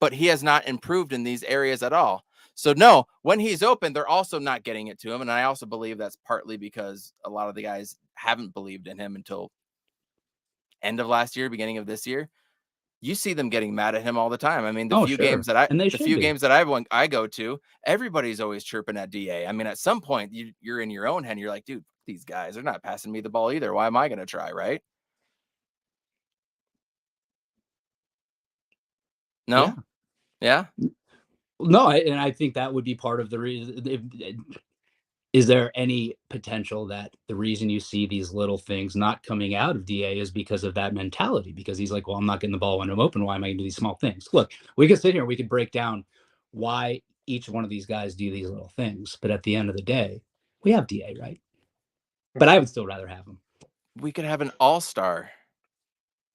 Speaker 1: But he has not improved in these areas at all. So no, when he's open, they're also not getting it to him. And I also believe that's partly because a lot of the guys haven't believed in him until end of last year, beginning of this year. You see them getting mad at him all the time. I mean, the few games that I go to, everybody's always chirping at DA. I mean, at some point you're in your own head. You're like, dude, these guys are not passing me the ball either. Why am I going to try? Right? No. Yeah.
Speaker 4: No. And I think that would be part of the reason. Is there any potential that the reason you see these little things not coming out of DA is because of that mentality? Because he's like, well, I'm not getting the ball when I'm open. Why am I going to do these small things? Look, we could sit here, we could break down why each one of these guys do these little things. But at the end of the day, we have DA, right? But I would still rather have him.
Speaker 1: We could have an all-star.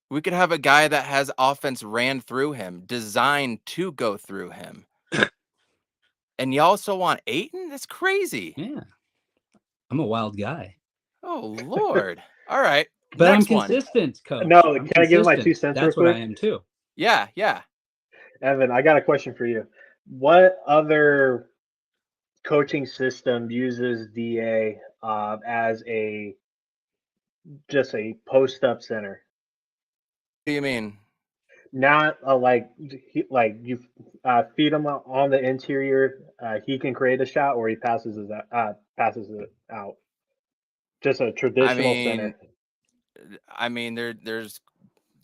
Speaker 1: We could have a guy that has offense ran through him, designed to go through him. And you also want Ayton? That's crazy.
Speaker 4: Yeah. I'm a wild guy.
Speaker 1: Oh, Lord. All right.
Speaker 4: But
Speaker 1: Next
Speaker 4: I'm
Speaker 1: one.
Speaker 4: consistent, coach.
Speaker 3: No,
Speaker 4: I'm
Speaker 3: can I give my 2
Speaker 4: consistent.
Speaker 3: cents real
Speaker 4: That's what I
Speaker 3: quick?
Speaker 4: am too.
Speaker 1: Yeah.
Speaker 3: Evan, I got a question for you. What other coaching system uses DA as just a post up center?
Speaker 1: What do you mean?
Speaker 3: Not like you feed him on the interior, he can create a shot, or he passes it out. Just a
Speaker 1: I
Speaker 3: traditional
Speaker 1: mean,
Speaker 3: center.
Speaker 1: there's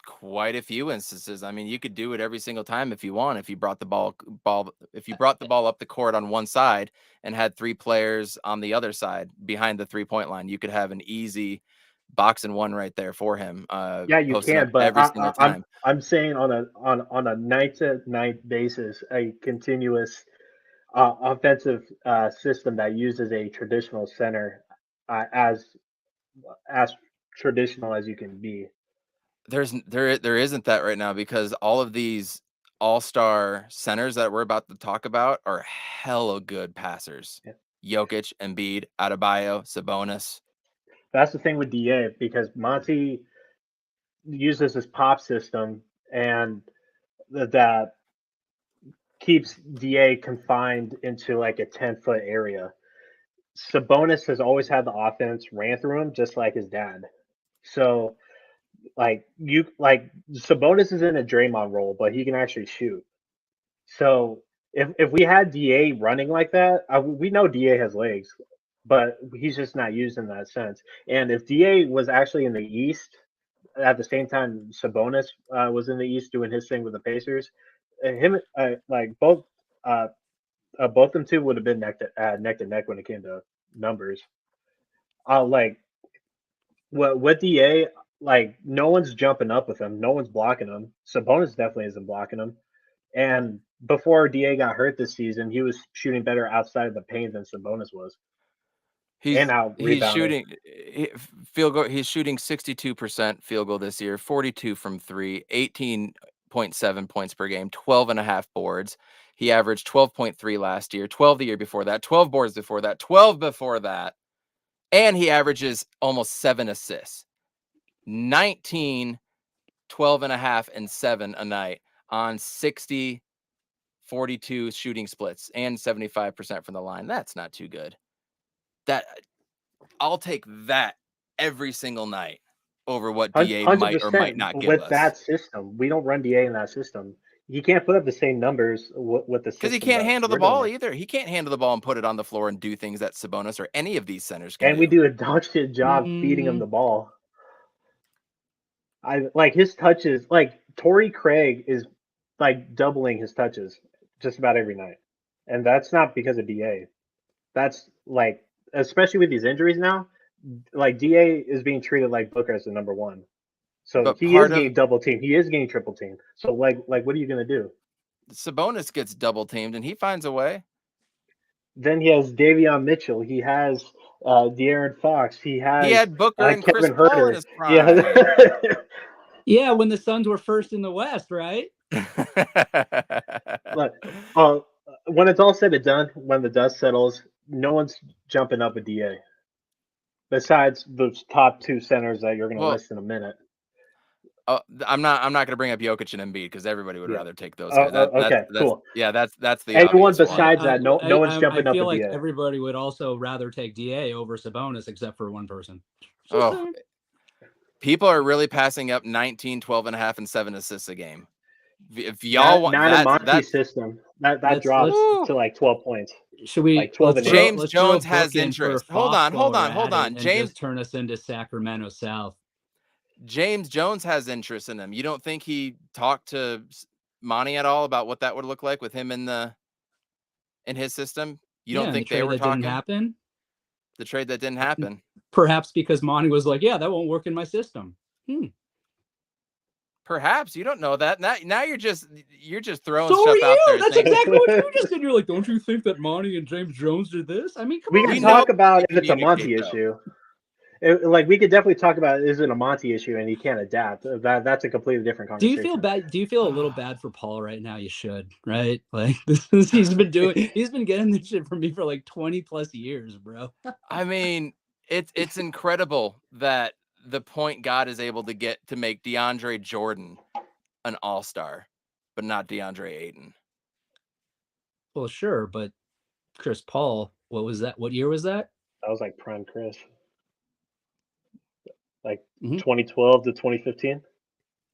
Speaker 1: quite a few instances. I mean, you could do it every single time if you want. If you brought the ball up the court on one side and had 3 players on the other side behind the 3-point line, you could have an easy box and one right there for him.
Speaker 3: Yeah, you
Speaker 1: Posting up
Speaker 3: can, but
Speaker 1: every single time.
Speaker 3: I'm saying on a night to night basis, a continuous offensive system that uses a traditional center as traditional as you can be.
Speaker 1: There isn't that right now because all of these all-star centers that we're about to talk about are hella good passers.
Speaker 3: Yeah.
Speaker 1: Jokic, Embiid, Adebayo, Sabonis.
Speaker 3: That's the thing with DA, because Monty uses his pop system, and that keeps DA confined into like a 10-foot area. Sabonis has always had the offense ran through him, just like his dad. So Sabonis is in a Draymond role, but he can actually shoot. So if we had DA running like that, we know DA has legs, but he's just not used in that sense. And if DA was actually in the East at the same time Sabonis was in the East doing his thing with the Pacers, him both them two would have been neck to neck when it came to numbers. Like what DA, like, no one's jumping up with him, no one's blocking him. Sabonis definitely isn't blocking him. And before DA got hurt this season, he was shooting better outside of the paint than Sabonis was, and out
Speaker 1: He's
Speaker 3: rebounding.
Speaker 1: shooting field goal. He's shooting 62% field goal this year, 42 from 3, 18.7 points per game, 12.5 boards. He averaged 12.3 last year, 12 the year before that, 12 boards before that, 12 before that. And he averages almost 7 assists. 19, 12.5, and 7 a night on 60, 42 shooting splits and 75% from the line. That's not too good. I'll take that every single night over what DA might or might
Speaker 3: 100%
Speaker 1: not give
Speaker 3: with that
Speaker 1: us.
Speaker 3: system. We don't run DA in that system. You can't put up the same numbers with the
Speaker 1: Because he
Speaker 3: system
Speaker 1: can't
Speaker 3: that
Speaker 1: handle the
Speaker 3: we're doing
Speaker 1: ball
Speaker 3: it.
Speaker 1: either. He can't handle the ball and put it on the floor and do things that Sabonis or any of these centers can
Speaker 3: And we
Speaker 1: do.
Speaker 3: do a dog shit job feeding him the ball. I like his touches. Like Torrey Craig is like doubling his touches just about every night, and that's not because of DA. That's like, especially with these injuries now, like DA is being treated like Booker as the number one. So
Speaker 1: But
Speaker 3: he is
Speaker 1: part of
Speaker 3: getting double teamed. He is getting triple teamed. So what are you gonna do?
Speaker 1: Sabonis gets double teamed and he finds a way.
Speaker 3: Then he has Davion Mitchell. He has De'Aaron Fox. He
Speaker 1: He
Speaker 3: has
Speaker 1: had Booker and Chris
Speaker 3: Kevin
Speaker 1: Paul in
Speaker 3: Herter.
Speaker 1: his
Speaker 3: Yeah.
Speaker 1: prime.
Speaker 4: Yeah, when the Suns were first in the West, right?
Speaker 3: Look, when it's all said and done, when the dust settles, no one's jumping up a DA. Besides those top 2 centers that you're going to
Speaker 1: Well,
Speaker 3: list in a minute.
Speaker 1: I'm not going to bring up Jokic and Embiid because everybody would
Speaker 3: Yeah.
Speaker 1: rather take those guys.
Speaker 3: Okay, cool.
Speaker 1: That's the
Speaker 3: Anyone
Speaker 1: obvious one.
Speaker 3: besides that, no one's jumping
Speaker 4: I
Speaker 3: up a
Speaker 4: feel like
Speaker 3: DA.
Speaker 4: everybody would also rather take DA over Sabonis, except for one person.
Speaker 1: Oh, people are really passing up 19, 12.5, and 7 assists a game. If y'all want
Speaker 3: not a Monty
Speaker 1: that
Speaker 3: system, that drops to like 12 points.
Speaker 4: Should we?
Speaker 3: Like 12 and
Speaker 1: James
Speaker 3: 8.
Speaker 1: Jones has interest. Hold on.
Speaker 4: And
Speaker 1: James
Speaker 4: just turn us into Sacramento South.
Speaker 1: James Jones has interest in him. You don't think he talked to Monty at all about what that would look like with him in his system? You don't think they were talking?
Speaker 4: Didn't happen?
Speaker 1: The trade that didn't happen.
Speaker 4: Perhaps because Monty was like, "Yeah, that won't work in my system."
Speaker 1: Perhaps you don't know that. Now you're just throwing
Speaker 4: so
Speaker 1: stuff out there.
Speaker 4: That's exactly what you just did. You're like, "Don't you think that Monty and James Jones did this?" I mean, come on.
Speaker 3: We can talk about if it's a Monty issue. We could definitely talk about, is it a Monty issue and he can't adapt? That's a completely different conversation.
Speaker 4: Do you feel bad? Do you feel a little bad for Paul right now? You should, right? Like he's been getting this shit from me for like 20 plus years, bro.
Speaker 1: I mean, it's incredible that the point God is able to get to make DeAndre Jordan an all-star, but not DeAndre Ayton.
Speaker 4: Well, sure, but Chris Paul, what was that? What year was that?
Speaker 3: That was like prime Chris. Like
Speaker 4: Mhm.
Speaker 3: 2012 to 2015.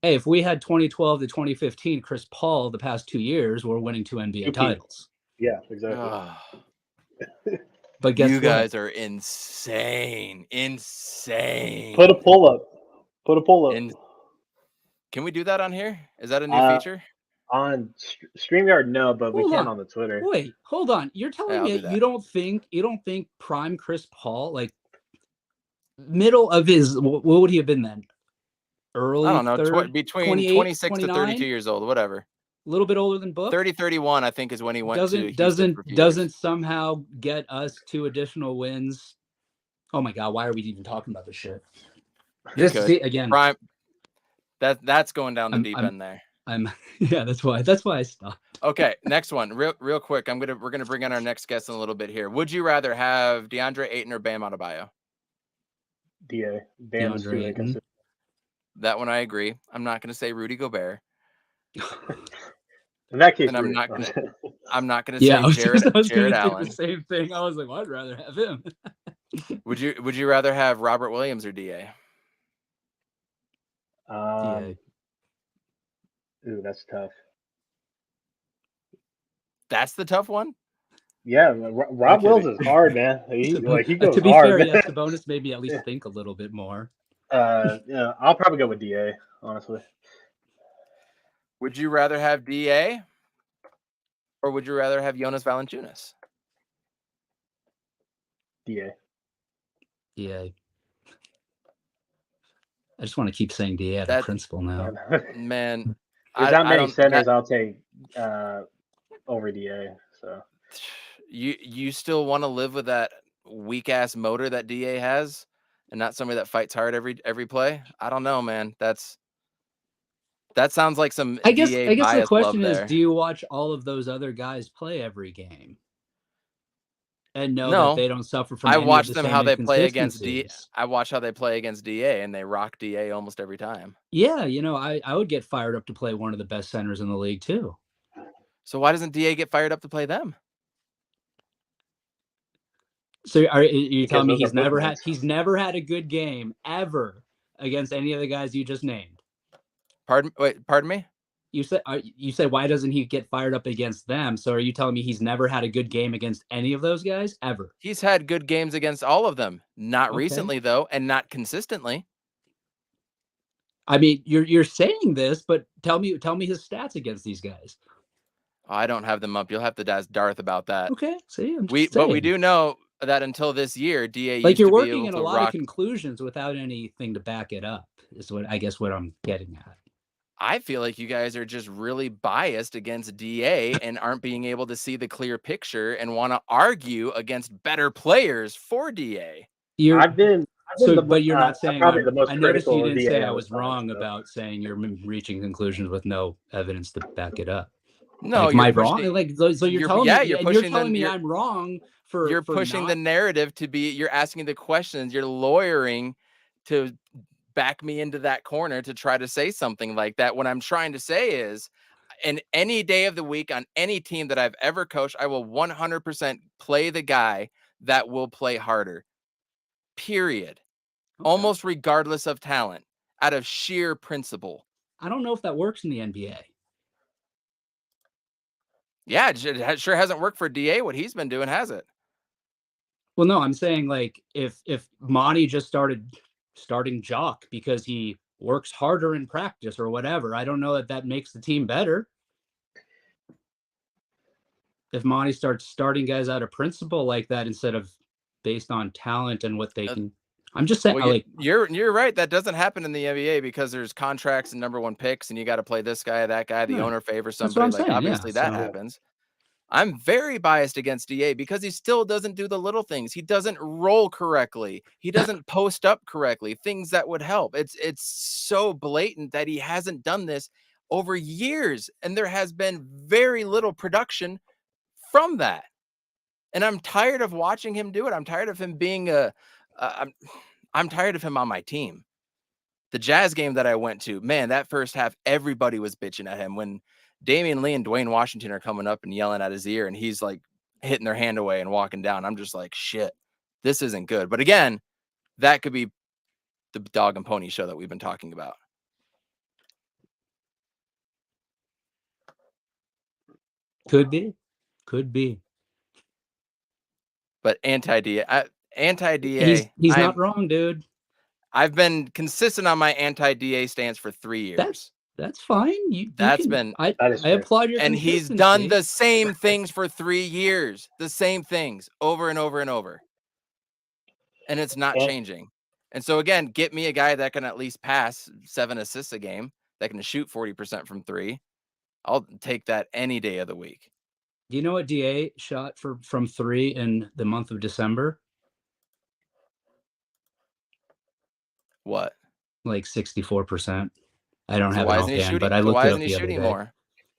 Speaker 4: Hey, if we had 2012 to 2015, Chris Paul, the past 2 years, we're winning 2 NBA
Speaker 3: Two-peat.
Speaker 4: titles.
Speaker 3: Yeah, exactly.
Speaker 4: But guess
Speaker 1: You
Speaker 4: what?
Speaker 1: guys are insane.
Speaker 3: Put a pull up.
Speaker 1: And can we do that on here? Is that a new
Speaker 3: Uh,
Speaker 1: feature?
Speaker 3: On StreamYard, no, but we
Speaker 4: Hold
Speaker 3: can
Speaker 4: on.
Speaker 3: on the Twitter.
Speaker 4: Wait, hold on. You're telling
Speaker 1: I'll
Speaker 4: me
Speaker 1: do that.
Speaker 4: you don't think prime Chris Paul, like middle of his, what would he have been then? Early
Speaker 1: I don't know,
Speaker 4: third,
Speaker 1: between
Speaker 4: 28,
Speaker 1: 26 to 32
Speaker 4: 29,
Speaker 1: years old, whatever.
Speaker 4: a little bit older than Book.
Speaker 1: 30, 31, I think, is when he went to Houston for a few
Speaker 4: Doesn't
Speaker 1: years.
Speaker 4: somehow get us 2 additional wins. Oh my God, why are we even talking about this shit? This
Speaker 1: could.
Speaker 4: see, again.
Speaker 1: Prime. That's going down the deep end there.
Speaker 4: Yeah, that's why I stopped.
Speaker 1: Okay, next one, real quick. We're gonna bring in our next guest in a little bit here. Would you rather have DeAndre Ayton or Bam Adebayo?
Speaker 3: DA. Bam is too
Speaker 4: DeAndre Ayton.
Speaker 3: inconsistent.
Speaker 1: That one I agree. I'm not gonna say Rudy Gobert.
Speaker 3: In that case,
Speaker 1: And I'm
Speaker 3: Rudy.
Speaker 1: not gonna
Speaker 4: Yeah,
Speaker 1: say Jared
Speaker 4: I was gonna
Speaker 1: Allen.
Speaker 4: say the same thing. I was like, well, I'd rather have him.
Speaker 1: Would you rather have Robert Williams or DA?
Speaker 4: DA.
Speaker 3: Ooh, that's tough.
Speaker 1: That's the tough one.
Speaker 3: Yeah, Rob Wills is hard, man. He goes
Speaker 4: to be
Speaker 3: hard.
Speaker 4: fair, yes, Sabonis made me at least think a little bit more.
Speaker 3: Yeah, I'll probably go with DA, honestly.
Speaker 1: Would you rather have DA or would you rather have Jonas Valanciunas?
Speaker 3: DA.
Speaker 4: DA. I just want to keep saying DA out of principle now.
Speaker 1: Man,
Speaker 3: there's not many centers I'll take over DA. So
Speaker 1: you still want to live with that weak ass motor that DA has, and not somebody that fights hard every play? I don't know, man. That sounds like some
Speaker 4: I guess
Speaker 1: DA bias
Speaker 4: the question
Speaker 1: love
Speaker 4: is,
Speaker 1: there.
Speaker 4: do you watch all of those other guys play every game and know
Speaker 1: No,
Speaker 4: that they don't suffer from
Speaker 1: I
Speaker 4: any
Speaker 1: watch
Speaker 4: of the
Speaker 1: them
Speaker 4: same
Speaker 1: how they play against
Speaker 4: inconsistencies?
Speaker 1: I watch how they play against DA, and they rock DA almost every time.
Speaker 4: Yeah, I would get fired up to play one of the best centers in the league too.
Speaker 1: So why doesn't DA get fired up to play them?
Speaker 4: So are you telling me
Speaker 3: he's
Speaker 4: never had a good game ever against any of the guys you just named?
Speaker 1: Pardon me?
Speaker 4: You said why doesn't he get fired up against them? So are you telling me he's never had a good game against any of those guys ever?
Speaker 1: He's had good games against all of them. Not recently though, and not consistently.
Speaker 4: I mean, you're saying this, but tell me his stats against these guys.
Speaker 1: I don't have them up. You'll have to ask Darth about that.
Speaker 4: Okay, see,
Speaker 1: but we do know that until this year, DA
Speaker 4: like you're
Speaker 1: used to
Speaker 4: working
Speaker 1: be able
Speaker 4: in
Speaker 1: to
Speaker 4: a lot
Speaker 1: rock.
Speaker 4: of conclusions without anything to back it up. Is what I'm getting at.
Speaker 1: I feel like you guys are just really biased against DA and aren't being able to see the clear picture and want to argue against better players for DA.
Speaker 4: But you're not saying
Speaker 3: probably the most
Speaker 4: I noticed
Speaker 3: critical
Speaker 4: you didn't say
Speaker 3: DA
Speaker 4: I was wrong about saying you're reaching conclusions with no evidence to back it up.
Speaker 1: No,
Speaker 4: am I wrong? Like, so you're telling me, you're telling me I'm wrong for
Speaker 1: you're pushing the narrative to be. You're asking the questions. You're lawyering to back me into that corner to try to say something like that. What I'm trying to say is, in any day of the week on any team that I've ever coached, I will 100% play the guy that will play harder. Period. Okay. Almost regardless of talent, out of sheer principle.
Speaker 4: I don't know if that works in the NBA.
Speaker 1: Yeah, it sure hasn't worked for DA what he's been doing, has it?
Speaker 4: Well, no, I'm saying like if Monty just starting Jock because he works harder in practice or whatever, I don't know that makes the team better. If Monty starts starting guys out of principle like that instead of based on talent and what they can. I'm just saying,
Speaker 1: well, you're right. That doesn't happen in the NBA because there's contracts and number one picks, and you got to play this guy, that guy. The owner favors somebody. Like, obviously, that happens. I'm very biased against DA because he still doesn't do the little things. He doesn't roll correctly. He doesn't post up correctly. Things that would help. It's so blatant that he hasn't done this over years, and there has been very little production from that. And I'm tired of watching him do it. I'm tired of him being I'm tired of him on my team. The Jazz game that I went to, man, that first half, everybody was bitching at him when Damian Lee and Dwayne Washington are coming up and yelling at his ear, and he's like hitting their hand away and walking down. I'm just like, shit, this isn't good. But again, that could be the dog and pony show that we've been talking about.
Speaker 4: Could be.
Speaker 1: But anti-DA.
Speaker 4: He's not wrong, dude.
Speaker 1: I've been consistent on my anti-DA stance for 3 years.
Speaker 4: That's fine. I applaud your
Speaker 1: and he's done the same things for 3 years. The same things over and over and over. And it's not changing. And so again, get me a guy that can at least pass 7 assists a game, that can shoot 40% from 3. I'll take that any day of the week.
Speaker 4: Do you know what DA shot from 3 in the month of December?
Speaker 1: What?
Speaker 4: Like 64%. I don't have it offhand, but I looked
Speaker 1: why
Speaker 4: it up
Speaker 1: isn't he
Speaker 4: the other
Speaker 1: shooting
Speaker 4: day.
Speaker 1: more?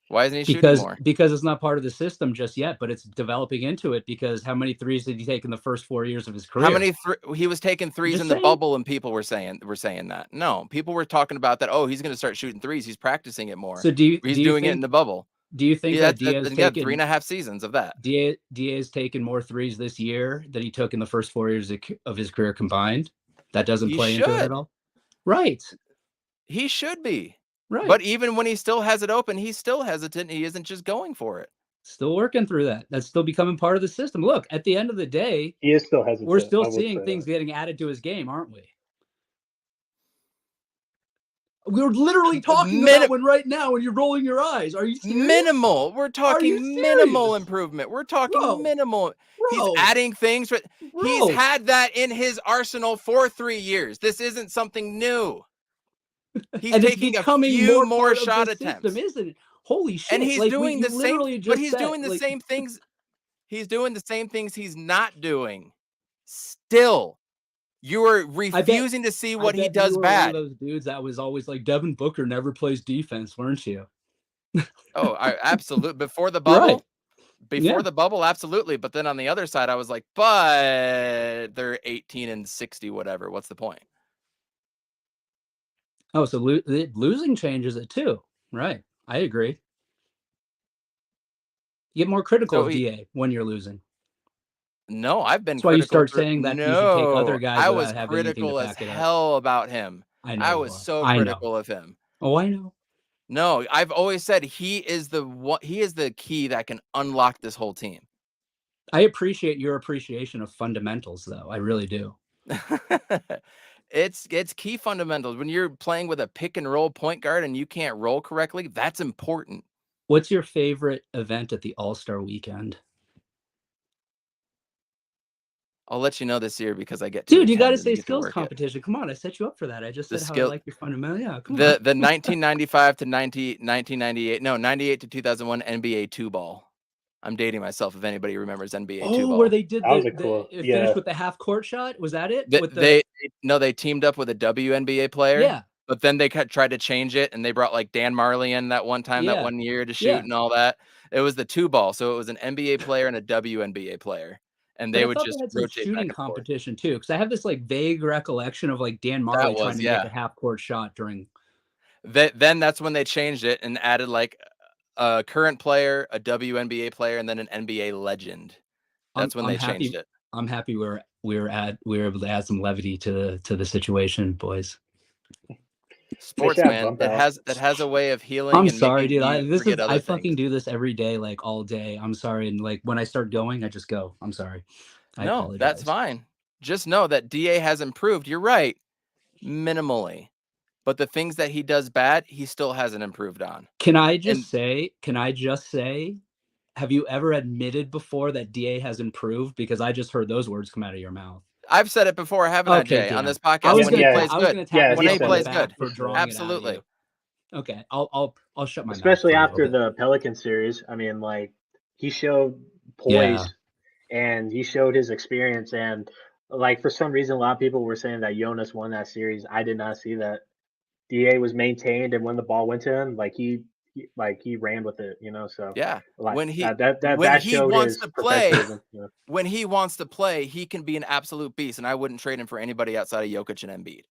Speaker 1: Why isn't he shooting more?
Speaker 4: Because it's not part of the system just yet, but it's developing into it. Because how many threes did he take in the first 4 years of his career?
Speaker 1: How many he was taking threes in the bubble, and people were saying that. No, people were talking about that. Oh, he's going to start shooting threes. He's practicing it more.
Speaker 4: So he's
Speaker 1: doing it in the bubble.
Speaker 4: Do you think that Diaz taken
Speaker 1: 3.5 seasons of that?
Speaker 4: Diaz taken more threes this year than he took in the first 4 years of his career combined? That doesn't play into it at all? Right.
Speaker 1: He should be.
Speaker 4: Right.
Speaker 1: But even when he still has it open, he's still hesitant. He isn't just going for it.
Speaker 4: Still working through that. That's still becoming part of the system. Look, at the end of the day,
Speaker 3: he is still hesitant.
Speaker 4: We're still seeing things getting added to his game, aren't we? We're literally talking about one right now when you're rolling your eyes. Are you serious?
Speaker 1: Minimal. We're talking minimal improvement. We're talking minimal. He's adding things. He's had that in his arsenal for 3 years. This isn't something new. He's taking a few more shot attempts.
Speaker 4: System, isn't it? Holy shit.
Speaker 1: And he's doing the same, but he's doing the same things. He's doing the same things he's not doing. Still. You are refusing to see what he does bad.
Speaker 4: One of those dudes that was always like, Devin Booker never plays defense, weren't you?
Speaker 1: Oh, absolutely. Before the bubble, the bubble, absolutely. But then on the other side, I was like, but they're 18 and 60, whatever. What's the point?
Speaker 4: Oh, so losing changes it too, right? I agree. You get more critical of DA when you're losing.
Speaker 1: No, I've been.
Speaker 4: That's why you start saying that you should take other guys.
Speaker 1: I was critical as hell about him. I was so critical of him.
Speaker 4: Oh, I know.
Speaker 1: No, I've always said he is the key that can unlock this whole team.
Speaker 4: I appreciate your appreciation of fundamentals, though. I really do.
Speaker 1: It's key fundamentals. When you're playing with a pick and roll point guard and you can't roll correctly, that's important.
Speaker 4: What's your favorite event at the All-Star weekend?
Speaker 1: I'll let you know this year because I get
Speaker 4: to. Dude, you got to say skills competition. Come on, I set you up for that. I just said how I like your fundamental. Yeah, come on.
Speaker 1: The 1995 to 1998, no, 98 to 2001 NBA 2-ball. I'm dating myself if anybody remembers NBA 2-ball.
Speaker 4: Where they did finish with the half court shot. Was that it?
Speaker 1: They teamed up with a WNBA player.
Speaker 4: Yeah.
Speaker 1: But then they tried to change it, and they brought like Dan Marley in that one time, that 1 year to shoot and all that. It was the 2-ball, so it was an NBA player and a WNBA player. And they would just rotate
Speaker 4: shooting competition too, because I have this like vague recollection of like Dan Marley trying to make a half court shot during.
Speaker 1: Then that's when they changed it and added like a current player, a WNBA player, and then an NBA legend. That's when they changed it.
Speaker 4: I'm happy we were able to add some levity to the situation, boys.
Speaker 1: Sportsman that has a way of healing.
Speaker 4: I'm sorry, dude. I fucking do this every day, like all day. I'm sorry, and like when I start going, I just go. I'm sorry. I apologize.
Speaker 1: That's fine. Just know that DA has improved. You're right, minimally, but the things that he does bad, he still hasn't improved on.
Speaker 4: Can I just say? Have you ever admitted before that DA has improved? Because I just heard those words come out of your mouth.
Speaker 1: I've said it before, haven't I, Jay, on this podcast? When he plays good. When he plays good. Absolutely.
Speaker 4: Okay, I'll shut my mouth.
Speaker 3: Especially after the Pelican series. I mean, like, he showed poise and he showed his experience. And, like, for some reason, a lot of people were saying that Jonas won that series. I did not see that. DA was maintained, and when the ball went to him, he ran with it, so like, when he
Speaker 1: wants to play, when he wants to play, he can be an absolute beast, and I wouldn't trade him for anybody outside of Jokic and Embiid.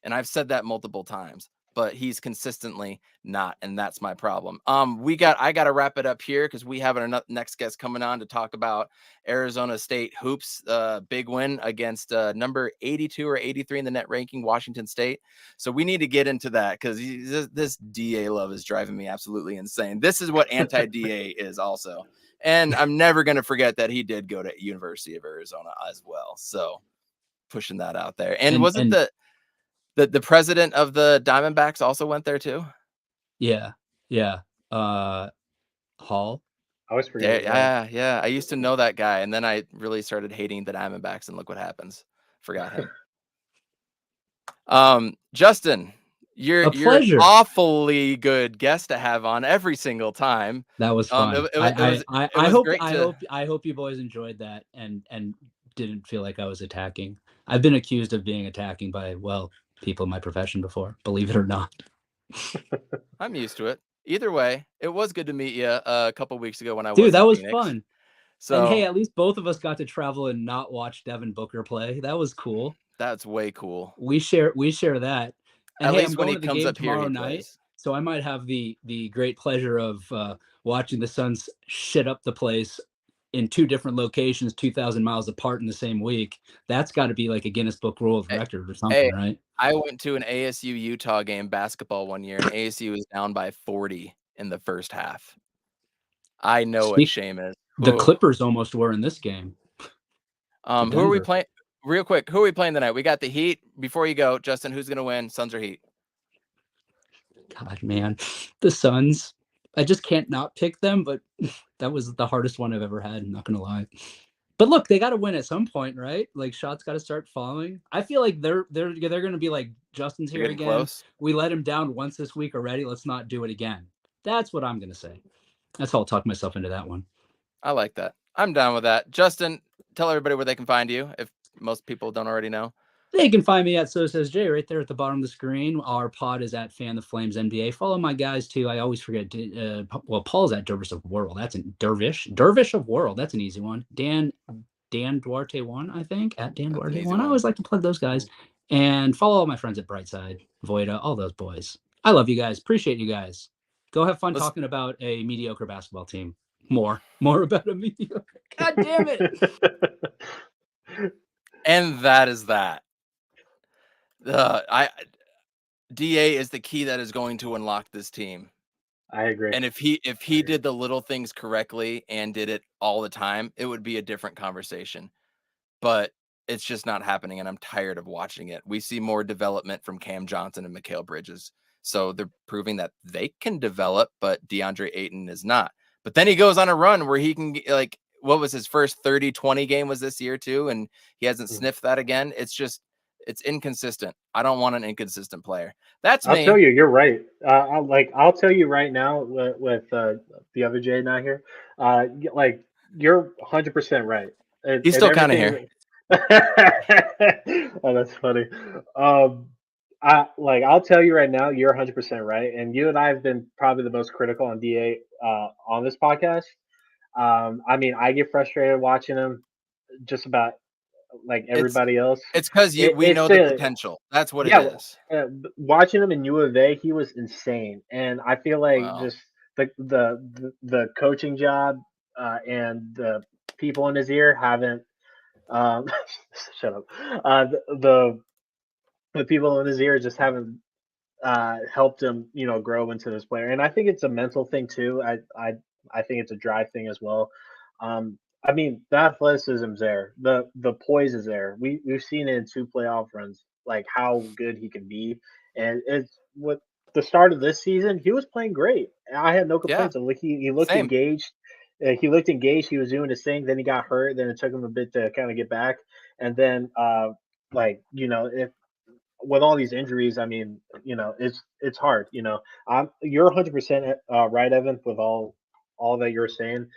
Speaker 1: And I've said that multiple times, but he's consistently not, and that's my problem. I got to wrap it up here because we have our next guest coming on to talk about Arizona State hoops, big win against number 82 or 83 in the net ranking, Washington State. So we need to get into that because this DA love is driving me absolutely insane. This is what anti-DA is also. And I'm never going to forget that he did go to University of Arizona as well. So pushing that out there. And wasn't the president of the Diamondbacks also went there too?
Speaker 4: Yeah. Hall.
Speaker 3: I always forget.
Speaker 1: Yeah. I used to know that guy, and then I really started hating the Diamondbacks, and look what happens. Forgot him. Justin, you're awfully good guest to have on every single time.
Speaker 4: That was fun. I hope you boys enjoyed that and didn't feel like I was attacking. I've been accused of being attacking by people in my profession before, believe it or not.
Speaker 1: I'm used to it. Either way, it was good to meet you a couple weeks ago when I was
Speaker 4: Dude, that was
Speaker 1: Phoenix.
Speaker 4: fun. So, and hey, at least both of us got to travel and not watch Devin Booker play. That was cool.
Speaker 1: That's way cool.
Speaker 4: We share that. And
Speaker 1: at
Speaker 4: hey,
Speaker 1: least
Speaker 4: I'm going
Speaker 1: when he
Speaker 4: to the
Speaker 1: comes
Speaker 4: game
Speaker 1: up
Speaker 4: tomorrow
Speaker 1: here,
Speaker 4: night, so I might have the great pleasure of watching the Suns shit up the place in two different locations, 2,000 miles apart in the same week. That's got to be like a Guinness Book World Record or something, right?
Speaker 1: I went to an ASU Utah game basketball one year, and ASU was down by 40 in the first half. I know what shame is.
Speaker 4: The Clippers almost were in this game.
Speaker 1: Who are we playing? Real quick, who are we playing tonight? We got the Heat. Before you go, Justin, who's going to win, Suns or Heat?
Speaker 4: God, man, the Suns. I just can't not pick them, but that was the hardest one I've ever had. I'm not going to lie. But look, they got to win at some point, right? Like shots got to start falling. I feel like they're going to be like, Justin's here again.
Speaker 1: Close.
Speaker 4: We let him down once this week already. Let's not do it again. That's what I'm going to say. That's how I'll talk myself into that one.
Speaker 1: I like that. I'm down with that. Justin, tell everybody where they can find you if most people don't already know.
Speaker 4: They can find me at So Says Jay right there at the bottom of the screen. Our pod is at Fan the Flames NBA. Follow my guys too. I always forget. Paul's at Dervish of World. That's an Dervish of World. That's an easy one. Dan Duarte 1, I think, at Dan Duarte 1. I always like to plug those guys. And follow all my friends at Brightside, Voida, all those boys. I love you guys. Appreciate you guys. Go have fun talking about a mediocre basketball team. More about a mediocre. God damn it.
Speaker 1: And that is that. DA is the key that is going to unlock this team.
Speaker 3: I agree.
Speaker 1: And if he did the little things correctly and did it all the time, it would be a different conversation. But it's just not happening, and I'm tired of watching it. We see more development from Cam Johnson and Mikal Bridges. So they're proving that they can develop, but DeAndre Ayton is not. But then he goes on a run where he can, like, what was his first 30-20 game was this year too, and he hasn't sniffed that again. It's inconsistent. I don't want an inconsistent player. That's me.
Speaker 3: I'll tell you, you're right. I'll tell you right now with the other Jay not here. You're 100% right.
Speaker 1: He's still kind of here.
Speaker 3: Oh, that's funny. I'll tell you right now, you're 100% right, and you and I have been probably the most critical on DA on this podcast. I mean, I get frustrated watching him, just about like everybody else.
Speaker 1: It's because we know the potential. That's what it is.
Speaker 3: Watching him in U of A, he was insane, and I feel like just the coaching job and the people in his ear haven't. Shut up. The people in his ear just haven't helped him, grow into this player, and I think it's a mental thing too. I think it's a drive thing as well. I mean, the athleticism's there, the poise is there. We've seen it in 2 playoff runs, like how good he can be, and it's with the start of this season, he was playing great. I had no complaints. Like he looked engaged. He looked engaged. He was doing his thing. Then he got hurt. Then it took him a bit to kind of get back. And then, if with all these injuries, I mean, it's hard. You're 100% right, Evan, with all that you're saying.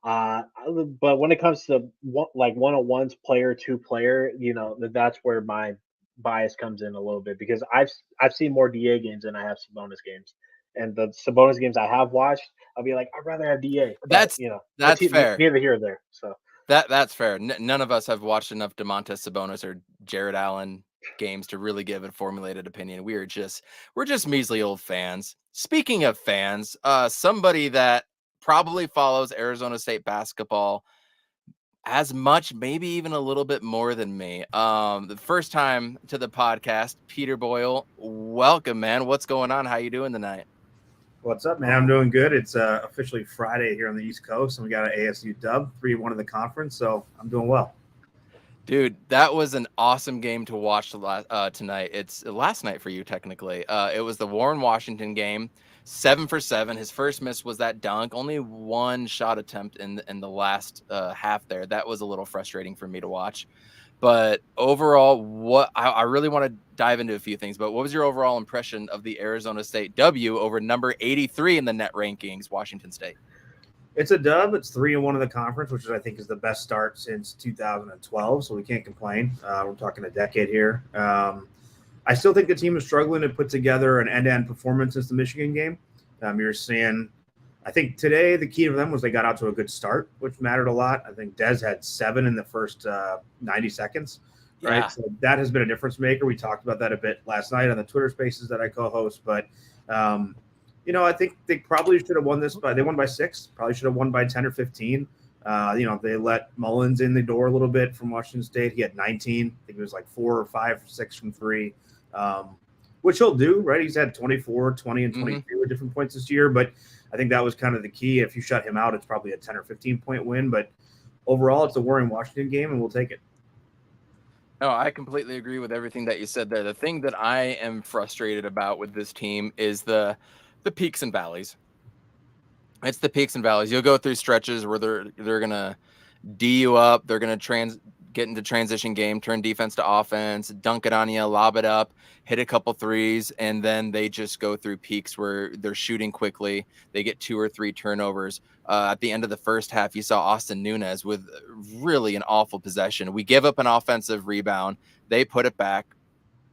Speaker 3: But when it comes to one-on-ones, player to player, that's where my bias comes in a little bit, because I've seen more DA games than I have Sabonis games, and the Sabonis games I have watched, I'll be like, I'd rather have DA. But,
Speaker 1: that's fair.
Speaker 3: Neither here or there. So
Speaker 1: that's fair. None of us have watched enough Domantas Sabonis or Jared Allen games to really give a formulated opinion. We're just measly old fans. Speaking of fans, somebody that probably follows Arizona State basketball as much, maybe even a little bit more than me. The first time to the podcast, Peter Boyle. Welcome, man. What's going on? How you doing tonight?
Speaker 5: What's up, man? I'm doing good. It's officially Friday here on the East Coast, and we got an ASU dub, 3-1 in the conference, so I'm doing well.
Speaker 1: Dude, that was an awesome game to watch tonight. It's last night for you, technically. It was the Warren Washington game, 7 for 7. His first miss was that dunk. Only one shot attempt in the last half there. That was a little frustrating for me to watch. But overall, what I really want to dive into a few things. But what was your overall impression of the Arizona State W over number 83 in the net rankings, Washington State?
Speaker 5: It's a dub. It's 3-1 in the conference, which I think is the best start since 2012. So we can't complain. We're talking a decade here. I still think the team is struggling to put together an end-to-end performance since the Michigan game. You're seeing, I think today the key to them was they got out to a good start, which mattered a lot. I think Dez had 7 in the first 90 seconds. Right.
Speaker 1: Yeah.
Speaker 5: So that has been a difference maker. We talked about that a bit last night on the Twitter Spaces that I co-host, but I think they probably should have won this they won by 6, probably should have won by 10 or 15. They let Mullins in the door a little bit from Washington State. He had 19. I think it was like 4 or 5 or 6 from 3, which he'll do, right? He's had 24, 20, and 23 at different points this year, but I think that was kind of the key. If you shut him out, it's probably a 10 or 15-point win, but overall, it's a Warren Washington game, and we'll take it.
Speaker 1: No, I completely agree with everything that you said there. The thing that I am frustrated about with this team is the peaks and valleys. It's the peaks and valleys. You'll go through stretches where they're gonna D you up. They're gonna get into transition game, turn defense to offense, dunk it on you, lob it up, hit a couple threes, and then they just go through peaks where they're shooting quickly. They get 2 or 3 turnovers. At the end of the first half, you saw Austin Nunez with really an awful possession. We give up an offensive rebound. They put it back.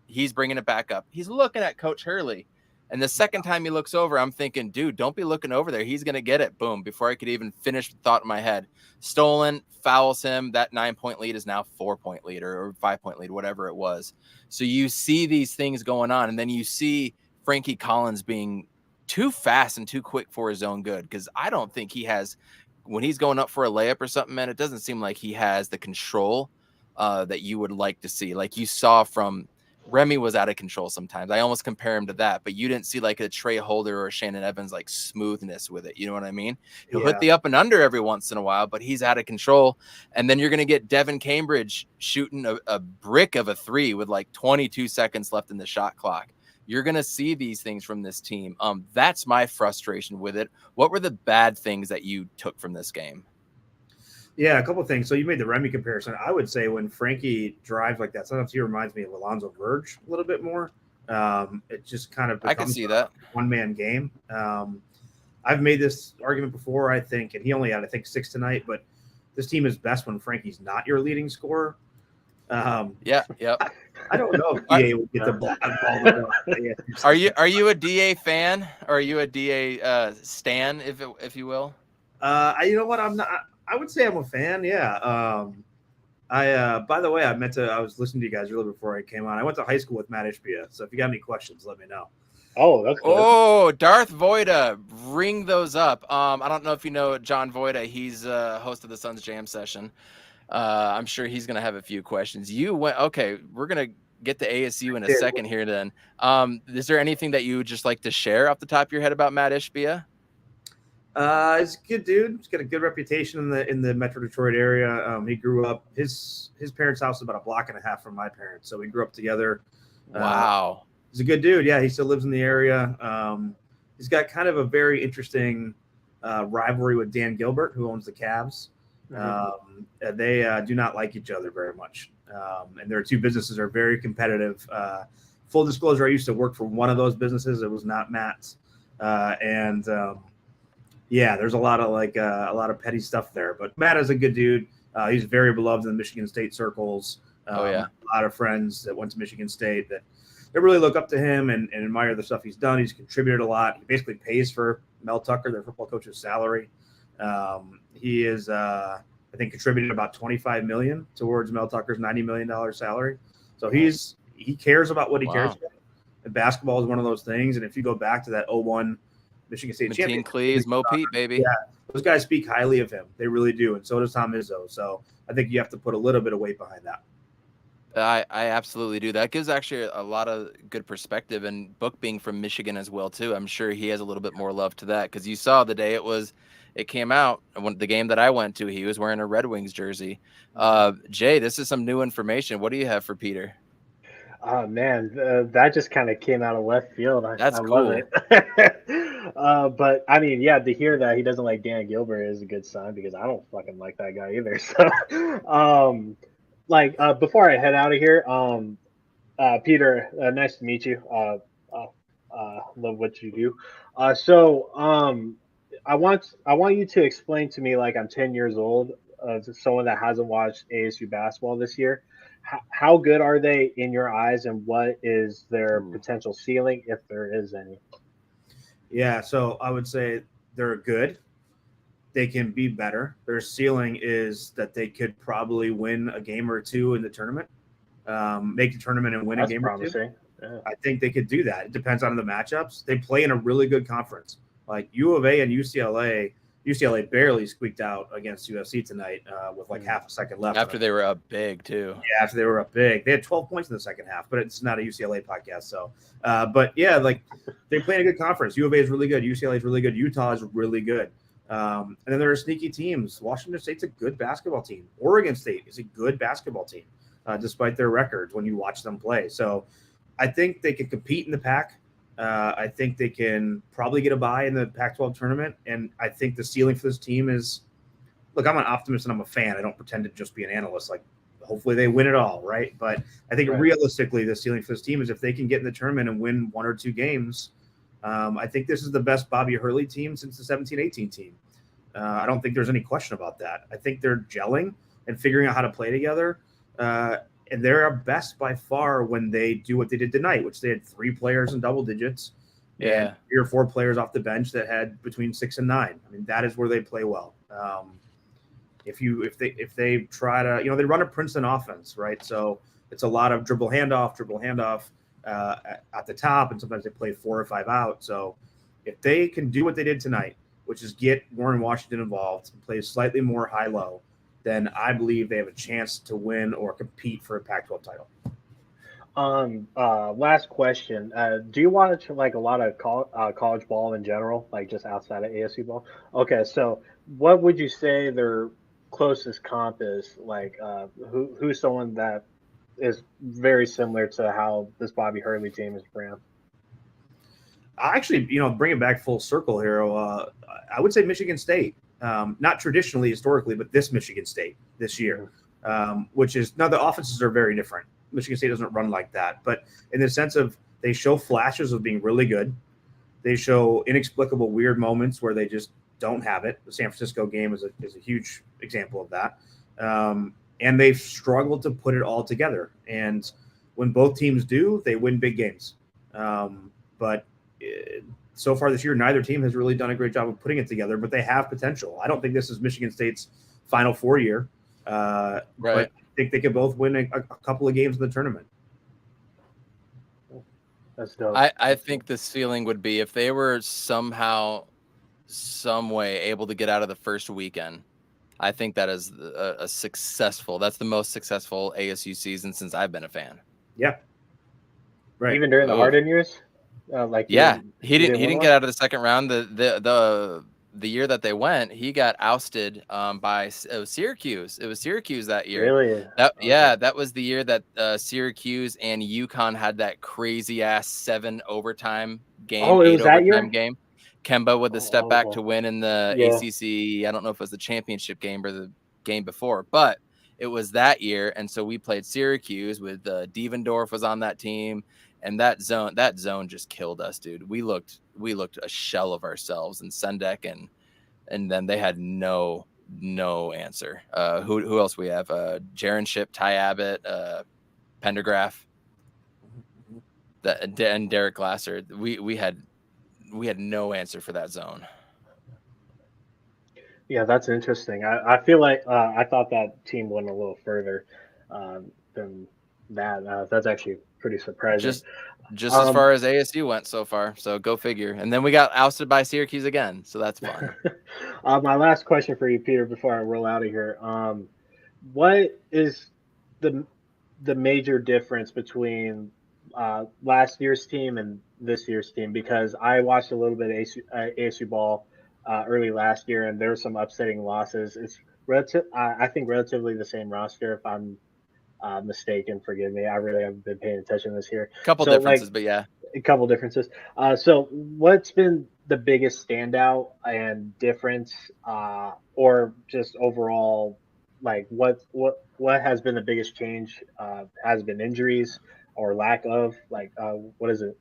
Speaker 1: He's bringing it back up. He's looking at Coach Hurley. And the second time he looks over, I'm thinking, dude, don't be looking over there. He's going to get it. Boom. Before I could even finish the thought in my head. Stolen, fouls him. That 9-point lead is now 4-point lead or 5-point lead, whatever it was. So you see these things going on. And then you see Frankie Collins being too fast and too quick for his own good. Because I don't think he has, when he's going up for a layup or something, man, it doesn't seem like he has the control that you would like to see. Like you saw from Remy was out of control sometimes. I almost compare him to that, but you didn't see like a Trey Holder or a Shannon Evans like smoothness with it. You know what I mean? He'll hit the up and under every once in a while, but he's out of control. And then you're going to get Devin Cambridge shooting a brick of a 3 with like 22 seconds left in the shot clock. You're going to see these things from this team. That's my frustration with it. What were the bad things that you took from this game?
Speaker 5: Yeah, a couple of things. So you made the Remy comparison. I would say when Frankie drives like that, sometimes he reminds me of Alonzo Verge a little bit more. It just kind of
Speaker 1: I can see that
Speaker 5: one-man game. I've made this argument before, I think, and he only had, I think, 6 tonight, but this team is best when Frankie's not your leading scorer.
Speaker 1: Yeah.
Speaker 5: I don't know if DA would get the ball.
Speaker 1: Are you a DA fan, or are you a DA stan, if you will?
Speaker 5: You know what? I'm not. I would say I'm a fan. Yeah. By the way, I was listening to you guys earlier before I came on. I went to high school with Matt Ishbia. So if you got any questions, let me know.
Speaker 3: Oh, that's good.
Speaker 1: Oh, Darth Voida, ring those up. I don't know if you know John Voida. He's host of the Suns Jam session. I'm sure he's going to have a few questions. Okay, we're going to get to ASU in a second here then. Is there anything that you would just like to share off the top of your head about Matt Ishbia?
Speaker 5: He's a good dude. He's got a good reputation in the Metro Detroit area. He grew up. His parents' house is about a block and a half from my parents, so we grew up together.
Speaker 1: Wow,
Speaker 5: he's a good dude. Yeah, he still lives in the area. He's got kind of a very interesting rivalry with Dan Gilbert, who owns the Cavs. They do not like each other very much, and their two businesses are very competitive. Full disclosure: I used to work for one of those businesses. It was not Matt's, yeah, there's a lot of petty stuff there. But Matt is a good dude. He's very beloved in the Michigan State circles.
Speaker 1: Oh yeah,
Speaker 5: a lot of friends that went to Michigan State that really look up to him and admire the stuff he's done. He's contributed a lot. He basically pays for Mel Tucker, their football coach's salary. He is, I think, contributed about $25 million towards Mel Tucker's $90 million salary. So he's he cares about what he cares
Speaker 1: Wow.
Speaker 5: about. And basketball is one of those things. And if you go back to that 0-1 Michigan State
Speaker 1: Mateen
Speaker 5: championship,
Speaker 1: Cleaves, Mo Pete, baby.
Speaker 5: yeah, those guys speak highly of him. They really do. And so does Tom Izzo. So I think you have to put a little bit of weight behind that.
Speaker 1: I absolutely do. That gives actually a lot of good perspective, and Book being from Michigan as well too. I'm sure he has a little bit more love to that, because you saw the day it came out, the game that I went to, he was wearing a Red Wings jersey. Jay, this is some new information. What do you have for Peter?
Speaker 3: Oh man, that just kind of came out of left field.
Speaker 1: That's
Speaker 3: I love
Speaker 1: cool.
Speaker 3: it. But I mean, yeah, to hear that he doesn't like Dan Gilbert is a good sign, because I don't fucking like that guy either. So, before I head out of here, Peter, nice to meet you. Love what you do. I want you to explain to me, like I'm 10 years old, someone that hasn't watched ASU basketball this year. How good are they in your eyes, and what is their potential ceiling, if there is any?
Speaker 5: Yeah, so I would say they're good. They can be better. Their ceiling is that they could probably win a game or two in the tournament, make the tournament and win
Speaker 3: That's
Speaker 5: a game
Speaker 3: promising.
Speaker 5: or two.
Speaker 3: Yeah.
Speaker 5: I think they could do that. It depends on the matchups. They play in a really good conference. Like U of A and UCLA barely squeaked out against USC tonight with like half a second left.
Speaker 1: After they were up big too.
Speaker 5: Yeah, after they were up big. They had 12 points in the second half, but it's not a UCLA podcast. So, but yeah, like they play in a good conference. U of A is really good. UCLA is really good. Utah is really good. And then there are sneaky teams. Washington State's a good basketball team. Oregon State is a good basketball team, despite their records when you watch them play. So I think they can compete in the Pac. I think they can probably get a bye in the Pac-12 tournament. And I think the ceiling for this team is, look, I'm an optimist and I'm a fan. I don't pretend to just be an analyst. Like, hopefully they win it all, right? But I think realistically, the ceiling for this team is if they can get in the tournament and win one or two games, I think this is the best Bobby Hurley team since the 17-18 team. I don't think there's any question about that. I think they're gelling and figuring out how to play together. And they're best by far when they do what they did tonight, which they had 3 players in double digits, and 3 or 4 players off the bench that had between 6 and 9. I mean, that is where they play well. If they try to, they run a Princeton offense, right? So it's a lot of dribble handoff at the top, and sometimes they play 4 or 5 out. So if they can do what they did tonight, which is get Warren Washington involved and play slightly more high-low, then I believe they have a chance to win or compete for a Pac-12 title.
Speaker 3: Last question. Do you watch like a lot of college ball in general, like just outside of ASU ball? Okay, so what would you say their closest comp is? Like, who's someone that is very similar to how this Bobby Hurley team is ran?
Speaker 5: Actually, bring it back full circle here. I would say Michigan State. Not traditionally, historically, but this Michigan State this year, which is now the offenses are very different. Michigan State doesn't run like that, but in the sense of they show flashes of being really good. They show inexplicable, weird moments where they just don't have it. The San Francisco game is a huge example of that. And they've struggled to put it all together. And when both teams do, they win big games. But so far this year, neither team has really done a great job of putting it together, but they have potential. I don't think this is Michigan State's Final Four year. But I think they could both win a couple of games in the tournament.
Speaker 3: That's dope.
Speaker 1: I think the ceiling would be if they were somehow, some way able to get out of the first weekend. I think that is that's the most successful ASU season since I've been a fan.
Speaker 5: Yeah. Right.
Speaker 3: Even during the Harden years?
Speaker 1: He didn't get out of the second round. The year that they went, he got ousted by Syracuse. It was Syracuse that year.
Speaker 3: Really?
Speaker 1: That was the year that Syracuse and UConn had that crazy ass 7 overtime game.
Speaker 3: Oh, it was that year?
Speaker 1: Game. Kemba with the step back to win in the ACC. I don't know if it was the championship game or the game before, but it was that year. And so we played Syracuse with Devendorf was on that team. And that zone just killed us, dude. We looked a shell of ourselves, and Sendek and then they had no answer. Who else we have? Jaron Ship, Ty Abbott, Pendergraph, and Derek Glasser. We had no answer for that zone.
Speaker 3: Yeah, that's interesting. I feel like I thought that team went a little further than that. That's actually pretty surprising.
Speaker 1: Just as far as ASU went so far. So go figure. And then we got ousted by Syracuse again. So that's fun.
Speaker 3: My last question for you, Peter, before I roll out of here. What is the major difference between last year's team and this year's team? Because I watched a little bit of ASU ball early last year, and there were some upsetting losses. It's I think relatively the same roster. If I'm mistaken, forgive me. I really haven't been paying attention this year.
Speaker 1: Couple
Speaker 3: So,
Speaker 1: differences, but yeah.
Speaker 3: A couple differences. So what's been the biggest standout and difference, or just overall, like what has been the biggest change? Has been injuries or lack of? Like, what is it?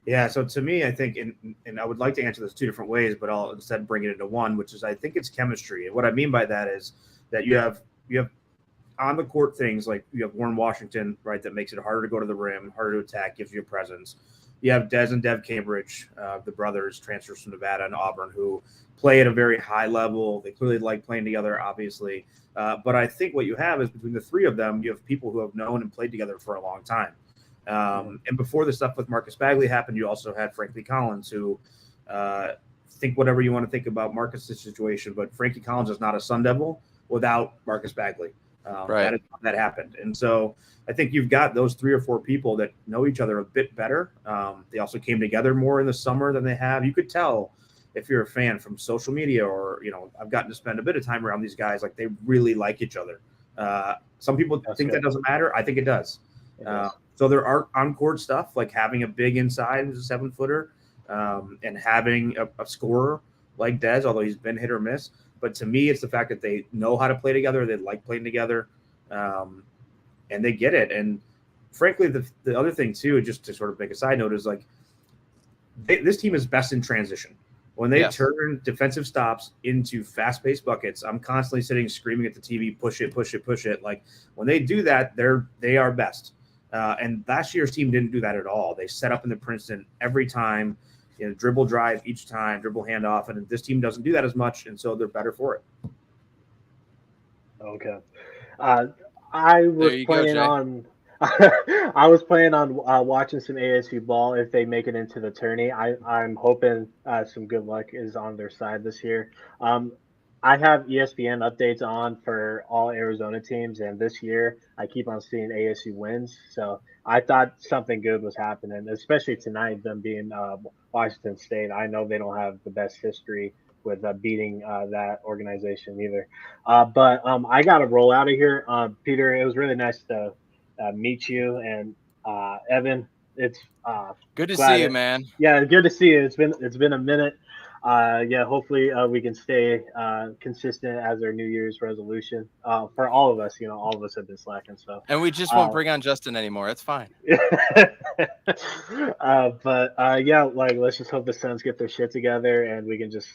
Speaker 5: Yeah, so to me, I think, and I would like to answer this two different ways, but I'll instead bring it into one, which is I think it's chemistry. And what I mean by that is that you have on the court things like you have Warren Washington, right, that makes it harder to go to the rim, harder to attack, gives you a presence. You have Des and Dev Cambridge, the brothers, transfers from Nevada and Auburn, who play at a very high level. They clearly like playing together, obviously. But I think what you have is between the three of them, you have people who have known and played together for a long time. And before the stuff with Marcus Bagley happened, you also had Frankie Collins, who think whatever you want to think about Marcus' situation, but Frankie Collins is not a Sun Devil without Marcus Bagley.
Speaker 1: Right.
Speaker 5: That happened. And so I think you've got those 3 or 4 people that know each other a bit better. They also came together more in the summer than they have. You could tell if you're a fan from social media or, I've gotten to spend a bit of time around these guys, like they really like each other. Some people think that doesn't matter. I think it does. So there are on-court stuff like having a big inside who's a 7-footer and having a scorer like Dez, although he's been hit or miss. But to me, it's the fact that they know how to play together. They like playing together, and they get it. And frankly, the other thing too, just to sort of make a side note, is like this team is best in transition. When they turn defensive stops into fast-paced buckets, I'm constantly sitting screaming at the TV, push it, push it, push it. Like when they do that, they are best. And last year's team didn't do that at all. They set up in the Princeton every time. Dribble drive each time, dribble handoff, and this team doesn't do that as much, and so they're better for it.
Speaker 3: Okay, I was planning on watching some ASU ball if they make it into the tourney. I'm hoping some good luck is on their side this year. I have ESPN updates on for all Arizona teams, and this year I keep on seeing ASU wins. So I thought something good was happening, especially tonight, them being Washington State. I know they don't have the best history with beating that organization either. But I got to roll out of here. Peter, it was really nice to meet you, and Evan, it's
Speaker 1: good to see you, man.
Speaker 3: Yeah, good to see you. It's been a minute. Hopefully we can stay consistent as our New Year's resolution for all of us. All of us have been slacking. So,
Speaker 1: and we just won't bring on Justin anymore. It's fine.
Speaker 3: Let's just hope the Suns get their shit together and we can just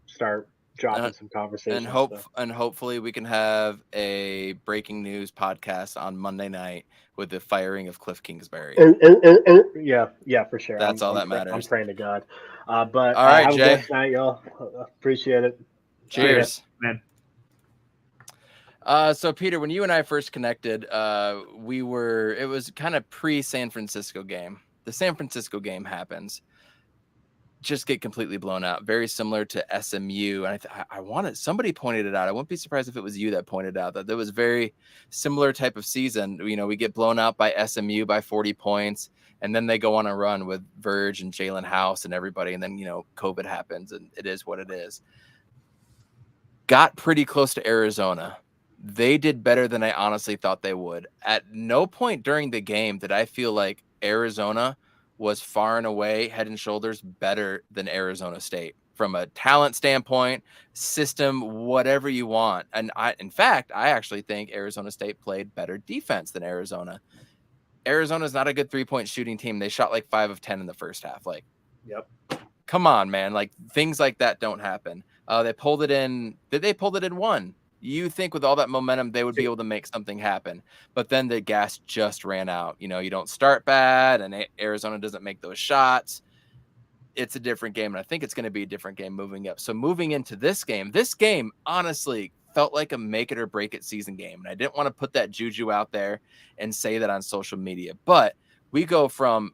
Speaker 3: start dropping some conversations.
Speaker 1: And hopefully we can have a breaking news podcast on Monday night with the firing of Cliff Kingsbury.
Speaker 3: Yeah, for sure.
Speaker 1: That's all that matters.
Speaker 3: I'm praying to God. But
Speaker 1: all right,
Speaker 3: have
Speaker 1: Jay.
Speaker 3: a blessed night, y'all. Appreciate it.
Speaker 1: Cheers,
Speaker 5: man.
Speaker 1: So Peter, when you and I first connected, it was kind of pre-San Francisco game. The San Francisco game happens. Just get completely blown out. Very similar to SMU. And somebody pointed it out. I wouldn't be surprised if it was you that pointed out that there was very similar type of season. We get blown out by SMU by 40 points. And then they go on a run with Verge and Jalen House and everybody. And then, COVID happens and it is what it is. Got pretty close to Arizona. They did better than I honestly thought they would. At no point during the game did I feel like Arizona was far and away head and shoulders better than Arizona State from a talent standpoint, system, whatever you want. And in fact, I actually think Arizona State played better defense than Arizona. Arizona's not a good 3-point shooting team. They shot like 5 of 10 in the first half. Like,
Speaker 5: yep.
Speaker 1: Come on, man. Like things like that don't happen. They pulled it in. They pulled it in 1. You think with all that momentum, they would be able to make something happen. But then the gas just ran out. You don't start bad, and Arizona doesn't make those shots. It's a different game, and I think it's going to be a different game moving up. So moving into this game, honestly, felt like a make it or break it season game. And I didn't want to put that juju out there and say that on social media, but we go from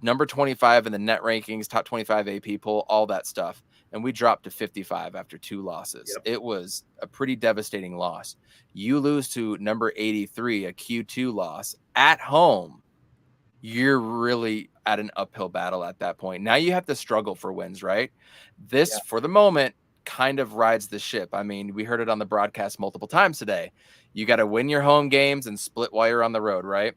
Speaker 1: number 25 in the net rankings, top 25 AP poll, all that stuff. And we dropped to 55 after 2 losses.
Speaker 5: Yep.
Speaker 1: It was a pretty devastating loss. You lose to number 83, a Q2 loss at home. You're really at an uphill battle at that point. Now you have to struggle for wins, right? This, for the moment, kind of rides the ship. I mean, we heard it on the broadcast multiple times today. You got to win your home games and split while you're on the road, right?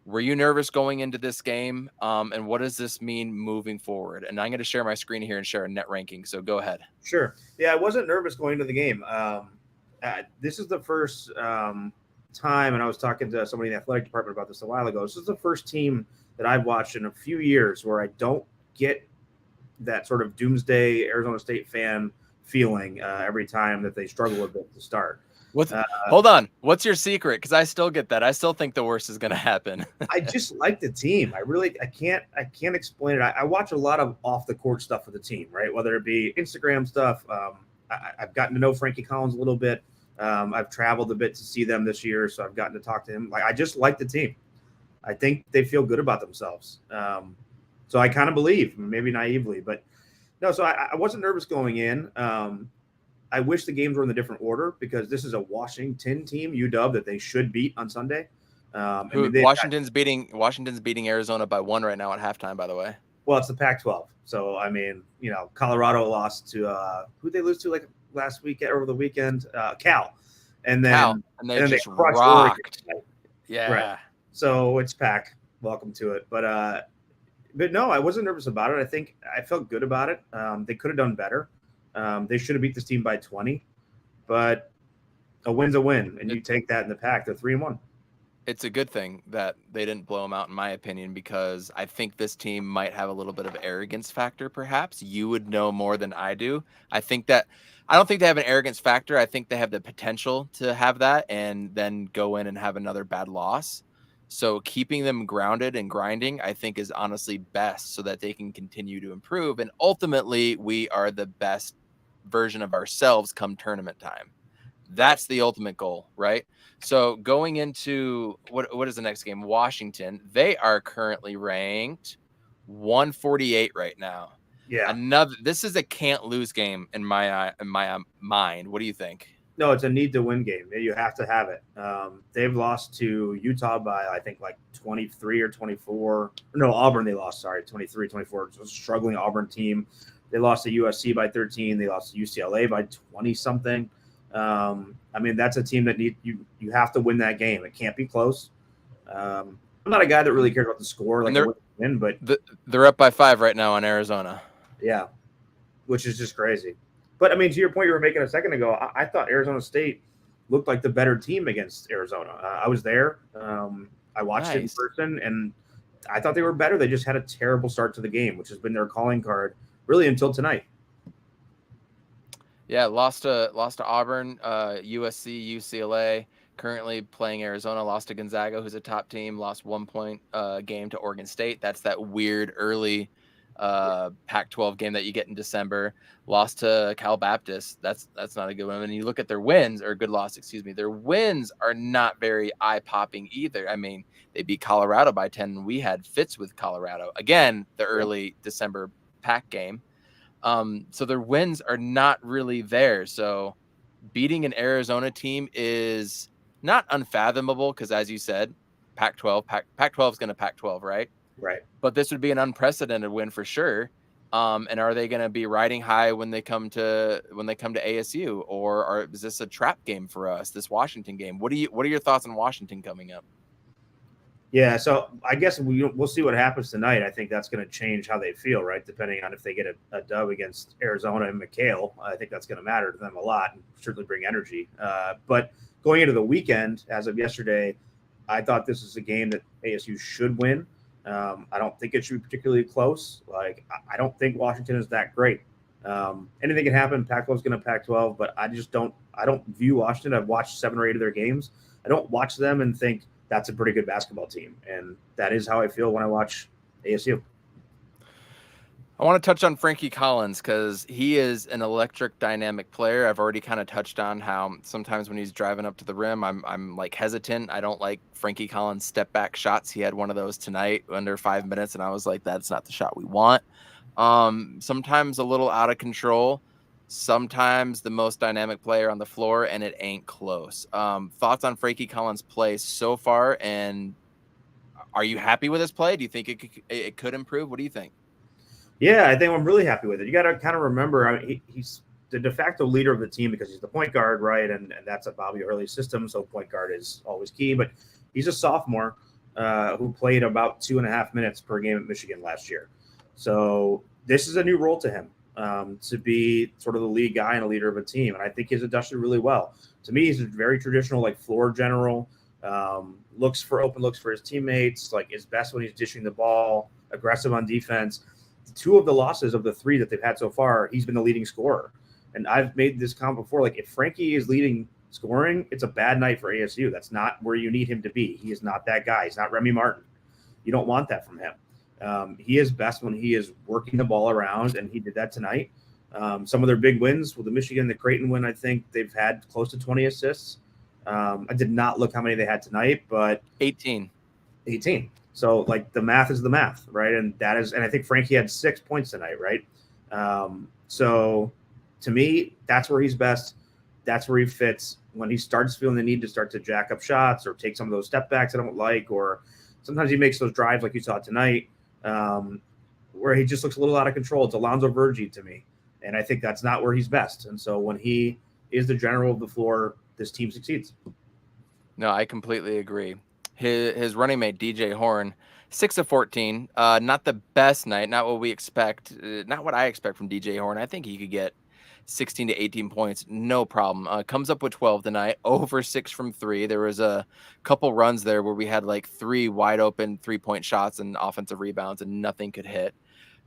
Speaker 1: Were you nervous going into this game? And what does this mean moving forward? And I'm going to share my screen here and share a net ranking. So go ahead.
Speaker 5: Sure. Yeah, I wasn't nervous going into the game. This is the first time, and I was talking to somebody in the athletic department about this a while ago. This is the first team that I've watched in a few years where I don't get that sort of doomsday Arizona State fan feeling every time that they struggle a bit to start.
Speaker 1: Hold on. What's your secret? Because I still get that. I still think the worst is going to happen.
Speaker 5: I just like the team. I can't explain it. I watch a lot of off the court stuff with the team, right? Whether it be Instagram stuff. I've gotten to know Frankie Collins a little bit. I've traveled a bit to see them this year, so I've gotten to talk to him. I just like the team. I think they feel good about themselves. So I kind of believe, maybe naively, but no. So I wasn't nervous going in. I wish the games were in a different order because this is a Washington team, UW, that they should beat on Sunday.
Speaker 1: Washington's beating Arizona by 1 right now at halftime, by the way.
Speaker 5: Well, it's the Pac-12. So, I mean, Colorado lost to who they lose to last week or over the weekend? Cal. And then
Speaker 1: they just rocked. Yeah.
Speaker 5: Right. So it's Pac. Welcome to it. But no, I wasn't nervous about it. I think I felt good about it. They could have done better. They should have beat this team by 20, but a win's a win, and you take that in the Pac. They're 3-1.
Speaker 1: It's a good thing that they didn't blow them out, in my opinion, because I think this team might have a little bit of arrogance factor. Perhaps you would know more than I do. I don't think they have an arrogance factor. I think they have the potential to have that and then go in and have another bad loss. So keeping them grounded and grinding, I think, is honestly best so that they can continue to improve. And ultimately, we are the best version of ourselves come tournament time. That's the ultimate goal, right? So going into what is the next game? Washington. They are currently ranked 148 right now.
Speaker 5: Yeah.
Speaker 1: This is a can't lose game in my mind. What do you think?
Speaker 5: No, it's a need to win game. You have to have it. They've lost to Utah by, I think, 23 or 24. No, Auburn they lost, 23, 24. It's a struggling Auburn team. They lost to USC by 13. They lost to UCLA by 20-something. I mean, that's a team that you have to win that game. It can't be close. I'm not a guy that really cares about the score, win, but
Speaker 1: they're up by 5 right now on Arizona.
Speaker 5: Yeah, which is just crazy. But, I mean, to your point you were making a second ago, I thought Arizona State looked like the better team against Arizona. I was there. I watched it in person, and I thought they were better. They just had a terrible start to the game, which has been their calling card really until tonight.
Speaker 1: Yeah, lost to Auburn, USC, UCLA. Currently playing Arizona. Lost to Gonzaga, who's a top team. Lost 1 point game to Oregon State. That's that weird early Pac-12 game that you get in December. Lost to Cal Baptist. That's not a good one. And you look at their wins, or good loss, excuse me. Their wins are not very eye-popping either. I mean, they beat Colorado by 10. We had fits with Colorado. Again, the early December Pac game. So their wins are not really there. So beating an Arizona team is not unfathomable because, as you said, Pac-12 is going to Pac-12, right?
Speaker 5: Right.
Speaker 1: But this would be an unprecedented win for sure. And are they going to be riding high when they come to ASU, or is this a trap game for us? This Washington game. What are your thoughts on Washington coming up?
Speaker 5: Yeah, so I guess we'll see what happens tonight. I think that's going to change how they feel, right? Depending on if they get a dub against Arizona and McHale, I think that's going to matter to them a lot and certainly bring energy. But going into the weekend, as of yesterday, I thought this is a game that ASU should win. I don't think it should be particularly close. I don't think Washington is that great. Anything can happen. Pac-12 is going to Pac-12, but I don't view Washington. I've watched 7 or 8 of their games. I don't watch them and think that's a pretty good basketball team. And that is how I feel when I watch ASU.
Speaker 1: I want to touch on Frankie Collins because he is an electric, dynamic player. I've already kind of touched on how sometimes when he's driving up to the rim, I'm like hesitant. I don't like Frankie Collins step back shots. He had one of those tonight under 5 minutes, and I was like, that's not the shot we want. Sometimes a little out of control. Sometimes the most dynamic player on the floor, and it ain't close. Thoughts on Frankie Collins' play so far, and are you happy with his play? Do you think it could improve? What do you think?
Speaker 5: Yeah, I think I'm really happy with it. You got to kind of remember, I mean, he's the de facto leader of the team because he's the point guard, right? And that's a Bobby Hurley system, so point guard is always key. But he's a sophomore who played about 2.5 minutes per game at Michigan last year. So this is a new role to him to be sort of the lead guy and a leader of a team. And I think he's adjusted really well. To me, he's a very traditional, like floor general, looks for open looks for his teammates, like is best when he's dishing the ball, aggressive on defense. 2 of the losses of the 3 that they've had so far, he's been the leading scorer. And I've made this comment before, like if Frankie is leading scoring, it's a bad night for ASU. That's not where you need him to be. He is not that guy. He's not Remy Martin. You don't want that from him. He is best when he is working the ball around, and he did that tonight. Some of their big wins with the Michigan, the Creighton win, I think they've had close to 20 assists. I did not look how many they had tonight, but
Speaker 1: 18.
Speaker 5: So like the math is the math, right? And that is, and I think Frankie had 6 points tonight, right? So to me, that's where he's best. That's where he fits. When he starts feeling the need to start to jack up shots or take some of those step backs I don't like, or sometimes he makes those drives like you saw tonight, where he just looks a little out of control. It's Alonzo Verge to me. And I think that's not where he's best. And so when he is the general of the floor, this team succeeds.
Speaker 1: No, I completely agree. His running mate, DJ Horn, 6 of 14. Not the best night, not what we expect, not what I expect from DJ Horn. I think he could get 16 to 18 points, no problem. Comes up with 12 tonight, over 6 from 3. There was a couple runs there where we had like 3 wide open 3-point shots and offensive rebounds, and nothing could hit.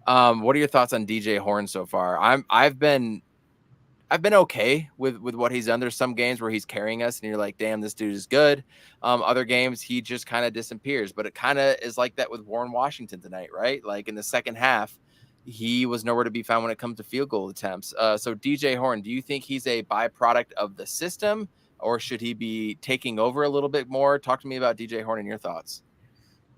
Speaker 1: What are your thoughts on DJ Horn so far? I've been okay with what he's done. There's some games where he's carrying us and you're like, damn, this dude is good. Other games he just kind of disappears, but it kind of is like that with Warren Washington tonight, right? Like in the second half, he was nowhere to be found when it comes to field goal attempts. So DJ Horn, do you think he's a byproduct of the system, or should he be taking over a little bit more? Talk to me about DJ Horn and your thoughts.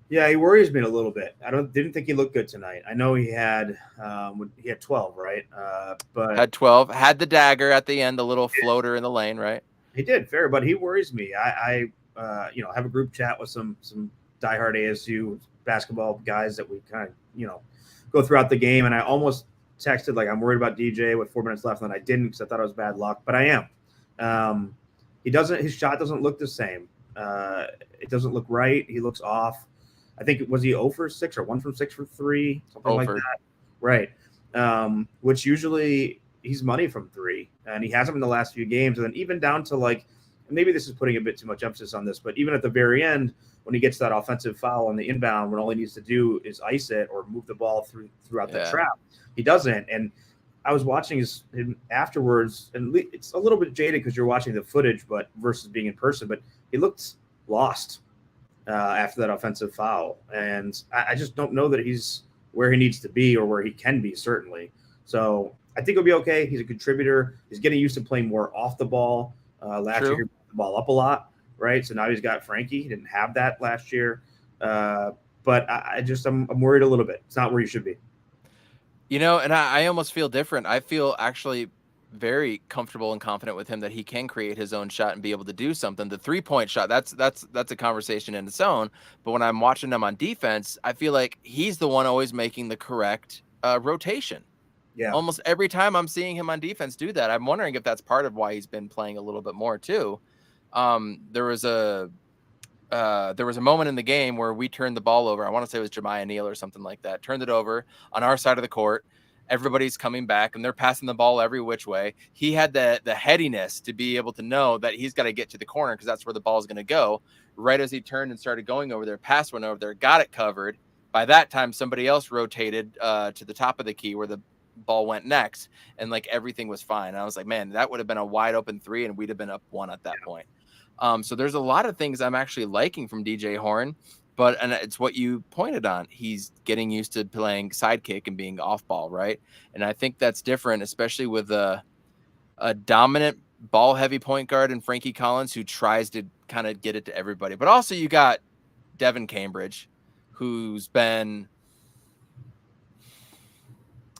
Speaker 5: Yeah, he worries me a little bit. Didn't think he looked good tonight. I know he had 12, right? But
Speaker 1: had 12, had the dagger at the end, the little floater in the lane, right?
Speaker 5: He did fair, but he worries me. I have a group chat with some diehard ASU basketball guys that we kind of go throughout the game, and I almost texted like I'm worried about DJ with 4 minutes left, and I didn't because I thought it was bad luck, but I am. His shot doesn't look the same. It doesn't look right. He looks off. I think was he 0 for 6 or 1 from 6 for 3, something like that. Right. Which usually he's money from 3, and he hasn't in the last few games. And then even down to like, maybe this is putting a bit too much emphasis on this, but even at the very end, when he gets that offensive foul on the inbound, when all he needs to do is ice it or move the ball throughout the trap, he doesn't. And I was watching him afterwards, and it's a little bit jaded because you're watching the footage, but versus being in person, but he looked lost after that offensive foul. And I just don't know that he's where he needs to be or where he can be, certainly. So I think he'll be okay. He's a contributor. He's getting used to playing more off the ball. Last year, he brought the ball up a lot, right? So now he's got Frankie. He didn't have that last year. But I'm worried a little bit. It's not where you should be.
Speaker 1: And I almost feel different. I feel actually very comfortable and confident with him that he can create his own shot and be able to do something. The 3-point shot, that's a conversation in its own. But when I'm watching him on defense, I feel like he's the one always making the correct rotation.
Speaker 5: Yeah.
Speaker 1: Almost every time I'm seeing him on defense do that. I'm wondering if that's part of why he's been playing a little bit more too. There was a moment in the game where we turned the ball over. I want to say it was Jemiah Neal or something like that. Turned it over on our side of the court. Everybody's coming back and they're passing the ball every which way. He had the headiness to be able to know that he's got to get to the corner because that's where the ball is going to go. Right as he turned and started going over there, pass went over there, got it covered. By that time, somebody else rotated to the top of the key where the ball went next, and like everything was fine. And I was like, man, that would have been a wide open 3 and we'd have been up 1 at that point. So there's a lot of things I'm actually liking from DJ Horn, and it's what you pointed on. He's getting used to playing sidekick and being off ball, right? And I think that's different, especially with a dominant ball heavy point guard and Frankie Collins, who tries to kind of get it to everybody. But also you got Devin Cambridge, who's been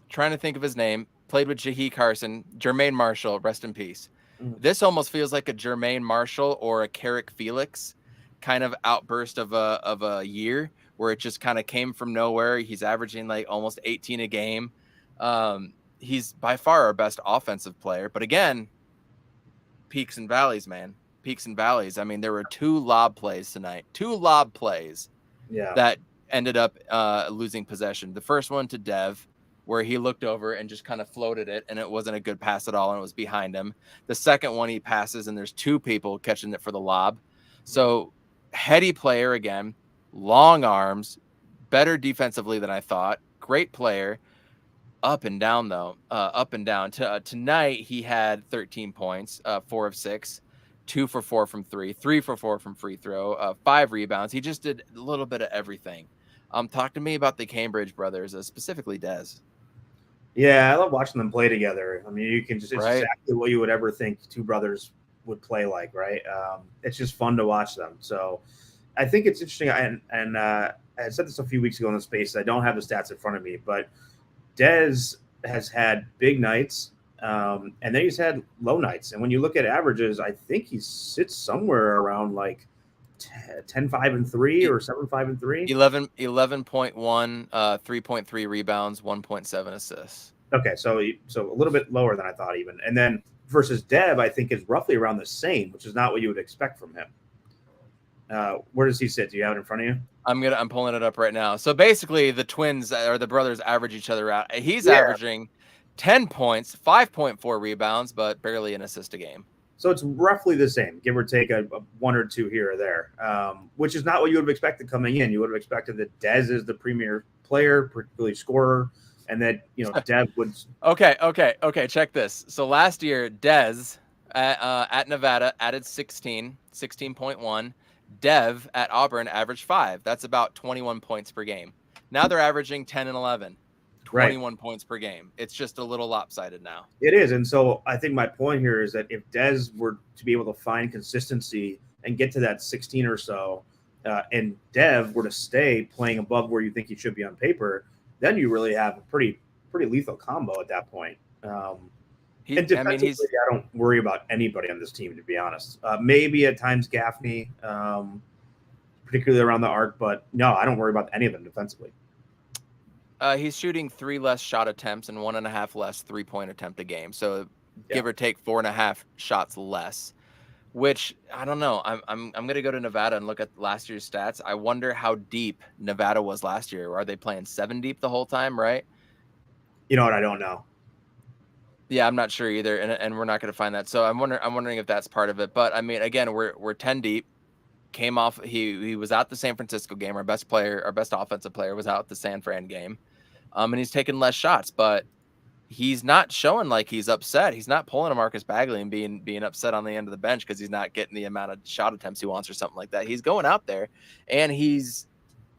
Speaker 1: trying to think of his name, played with Jahi Carson, Jermaine Marshall, rest in peace. This almost feels like a Jermaine Marshall or a Carrick Felix kind of outburst of a year, where it just kind of came from nowhere. He's averaging like almost 18 a game. He's by far our best offensive player, but again, peaks and valleys, man. Peaks and valleys. I mean, there were 2 lob plays tonight, that ended up losing possession. The first one to Dev, where he looked over and just kind of floated it, and it wasn't a good pass at all, and it was behind him. The second one he passes, and there's 2 people catching it for the lob. So heady player again, long arms, better defensively than I thought. Great player. Up and down, though. Up and down. Tonight, he had 13 points, 4 of 6, 2 for 4 from 3, 3 for 4 from free throw, 5 rebounds. He just did a little bit of everything. Talk to me about the Cambridge brothers, specifically Dez.
Speaker 5: Yeah, I love watching them play together. I mean, you can just, it's
Speaker 1: Right.
Speaker 5: exactly what you would ever think 2 brothers would play like, right? It's just fun to watch them. So I think it's interesting. And I said this a few weeks ago in the space. I don't have the stats in front of me, but Dez has had big nights, and then he's had low nights. And when you look at averages, I think he sits somewhere around like 10-5-3 or 7-5-3.
Speaker 1: 11.1, 3.3 rebounds, 1.7 assists.
Speaker 5: Okay, so a little bit lower than I thought even. And then versus Dev, I think is roughly around the same, which is not what you would expect from him. Where does he sit? Do you have it in front of you?
Speaker 1: I'm pulling it up right now. So basically, the twins or the brothers average each other out. He's averaging 10 points, 5.4 rebounds, but barely an assist a game.
Speaker 5: So it's roughly the same, give or take a 1 or 2 here or there, which is not what you would have expected coming in. You would have expected that Dez is the premier player, particularly scorer, and that Dev would.
Speaker 1: Okay. Check this. So last year, Dez at Nevada added 16.1. Dev at Auburn averaged 5. That's about 21 points per game. Now they're averaging 10 and 11. 21 points per game. It's just a little lopsided now.
Speaker 5: It is. And so I think my point here is that if Dez were to be able to find consistency and get to that 16 or so, and Dev were to stay playing above where you think he should be on paper, then you really have a pretty lethal combo at that point. And defensively, I don't worry about anybody on this team, to be honest. Maybe at times Gaffney, particularly around the arc, but no, I don't worry about any of them defensively.
Speaker 1: He's shooting 3 less shot attempts and 1.5 less 3-point attempt a game. So give or take 4.5 shots less, which I don't know. I'm going to go to Nevada and look at last year's stats. I wonder how deep Nevada was last year. Are they playing 7 deep the whole time? Right.
Speaker 5: You know what? I don't know.
Speaker 1: Yeah, I'm not sure either. And we're not going to find that. So I'm wondering if that's part of it, but I mean, again, we're 10 deep. Came off. He was out the San Francisco game. Our best offensive player was out the San Fran game. And he's taking less shots, but he's not showing like he's upset. He's not pulling a Marcus Bagley and being upset on the end of the bench because he's not getting the amount of shot attempts he wants or something like that. He's going out there and he's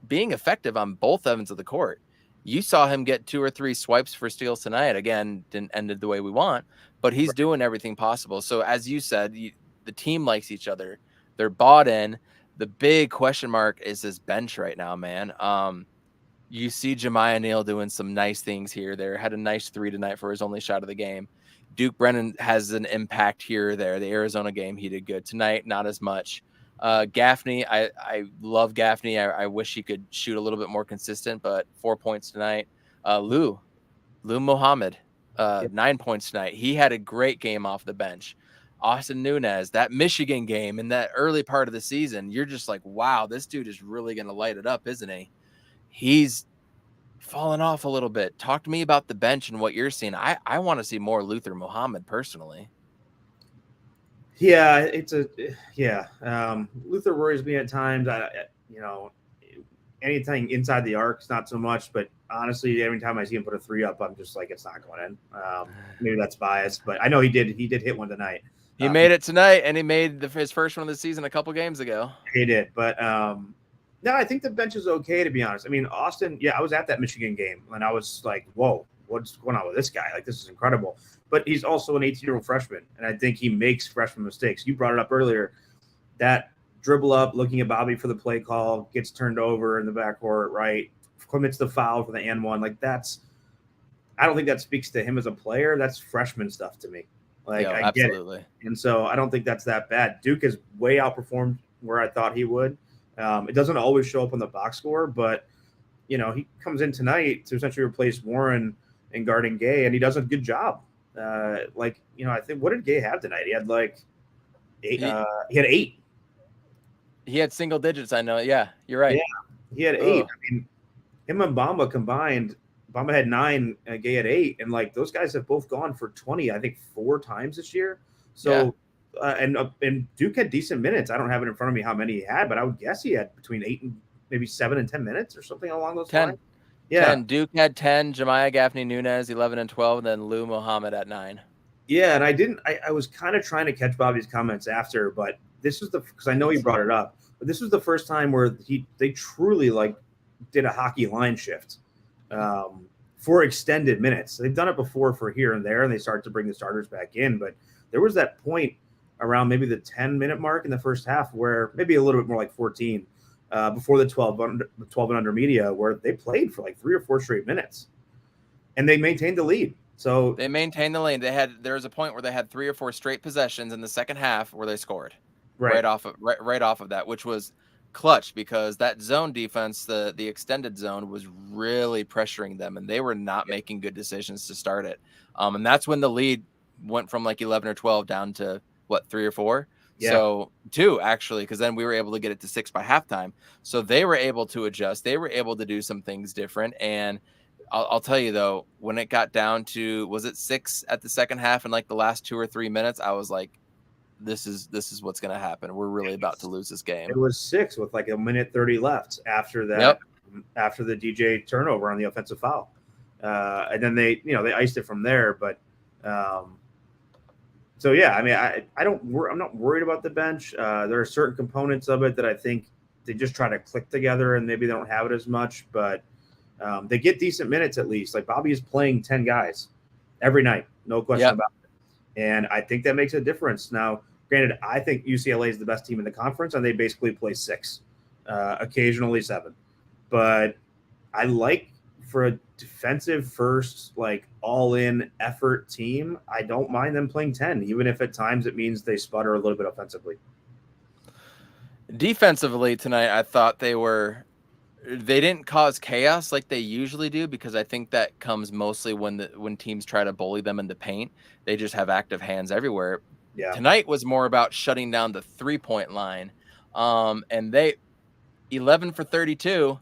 Speaker 1: being effective on both ends of the court. You saw him get 2 or 3 swipes for steals tonight. Again, didn't end the way we want, but he's doing everything possible. So as you said, the team likes each other. They're bought in. The big question mark is his bench right now, man. You see Jemiah Neal doing some nice things here. There had a nice 3 tonight for his only shot of the game. Duke Brennan has an impact here or there. The Arizona game, he did good. Tonight, not as much. Gaffney, I love Gaffney. I wish he could shoot a little bit more consistent, but 4 points tonight. Lou Mohammed, 9 points tonight. He had a great game off the bench. Austin Nunez, that Michigan game in that early part of the season, you're just like, wow, this dude is really going to light it up, isn't he? He's fallen off a little bit. Talk to me about the bench and what you're seeing. I want to see more Luther Muhammad personally.
Speaker 5: Yeah, Luther worries me at times. Anything inside the arc is not so much, but honestly, every time I see him put a 3 up, I'm just like, it's not going in. Maybe that's biased, but I know he did hit one tonight.
Speaker 1: He made it tonight, and he made his first one of the season a couple games ago.
Speaker 5: He did, but No, I think the bench is okay, to be honest. I mean, Austin, yeah, I was at that Michigan game, and I was like, whoa, what's going on with this guy? Like, this is incredible. But he's also an 18-year-old freshman, and I think he makes freshman mistakes. You brought it up earlier. That dribble up, looking at Bobby for the play call, gets turned over in the backcourt, right? Commits the foul for the N1. Like, I don't think that speaks to him as a player. That's freshman stuff to me. Like, I
Speaker 1: absolutely.
Speaker 5: get it. And so I don't think that's that bad. Duke has way outperformed where I thought he would. It doesn't always show up on the box score, but, you know, he comes in tonight to essentially replace Warren and guarding Gay, and he does a good job. Like, you know, I think, what did Gay have tonight? He had like 8. He had 8.
Speaker 1: He had single digits, I know. Yeah, you're right.
Speaker 5: Yeah, he had 8. I mean, him and Bamba combined, Bamba had 9, Gay had 8, and like those guys have both gone for 20, I think 4 times this year. So, and Duke had decent minutes. I don't have it in front of me how many he had, but I would guess he had between 8 and maybe 7 and 10 minutes or something along those
Speaker 1: 10.
Speaker 5: lines. Yeah,
Speaker 1: 10. Duke had 10. Jemiah Gaffney Nunez 11 and 12, and then Lou Muhammad at 9.
Speaker 5: Yeah, and I was kind of trying to catch Bobby's comments after, but this was because I know he brought it up, but this was the first time where they truly like did a hockey line shift for extended minutes. They've done it before for here and there, and they started to bring the starters back in, but there was that point around maybe the 10-minute mark in the first half where maybe a little bit more like 14 before the 12 and under media, where they played for like 3 or 4 straight minutes and they maintained the lead. So
Speaker 1: they maintained the lane. There was a point where they had 3 or 4 straight possessions in the second half where they scored right off of that, which was clutch because that zone defense, the extended zone, was really pressuring them, and they were not making good decisions to start it. And that's when the lead went from like 11 or 12 down to what, 3 or 4. Yeah. So 2 actually, because then we were able to get it to 6 by halftime. So they were able to adjust. They were able to do some things different. And I'll tell you though, when it got down to, was it 6 at the second half and like the last 2 or 3 minutes, I was like, this is what's going to happen. We're really about to lose this game.
Speaker 5: It was 6 with like 1:30 left after that, after the DJ turnover on the offensive foul. And then they iced it from there. But so, yeah, I mean, I'm not worried about the bench. There are certain components of it that I think they just try to click together and maybe they don't have it as much, but they get decent minutes at least. Like Bobby is playing 10 guys every night, no question about it. And I think that makes a difference. Now, granted, I think UCLA is the best team in the conference, and they basically play 6, occasionally 7. But I like, for a defensive first, like all-in effort team, I don't mind them playing 10, even if at times it means they sputter a little bit offensively.
Speaker 1: Defensively tonight, I thought they didn't cause chaos like they usually do, because I think that comes mostly when teams try to bully them in the paint. They just have active hands everywhere. Yeah. Tonight was more about shutting down the 3-point line. And they 11 for 32,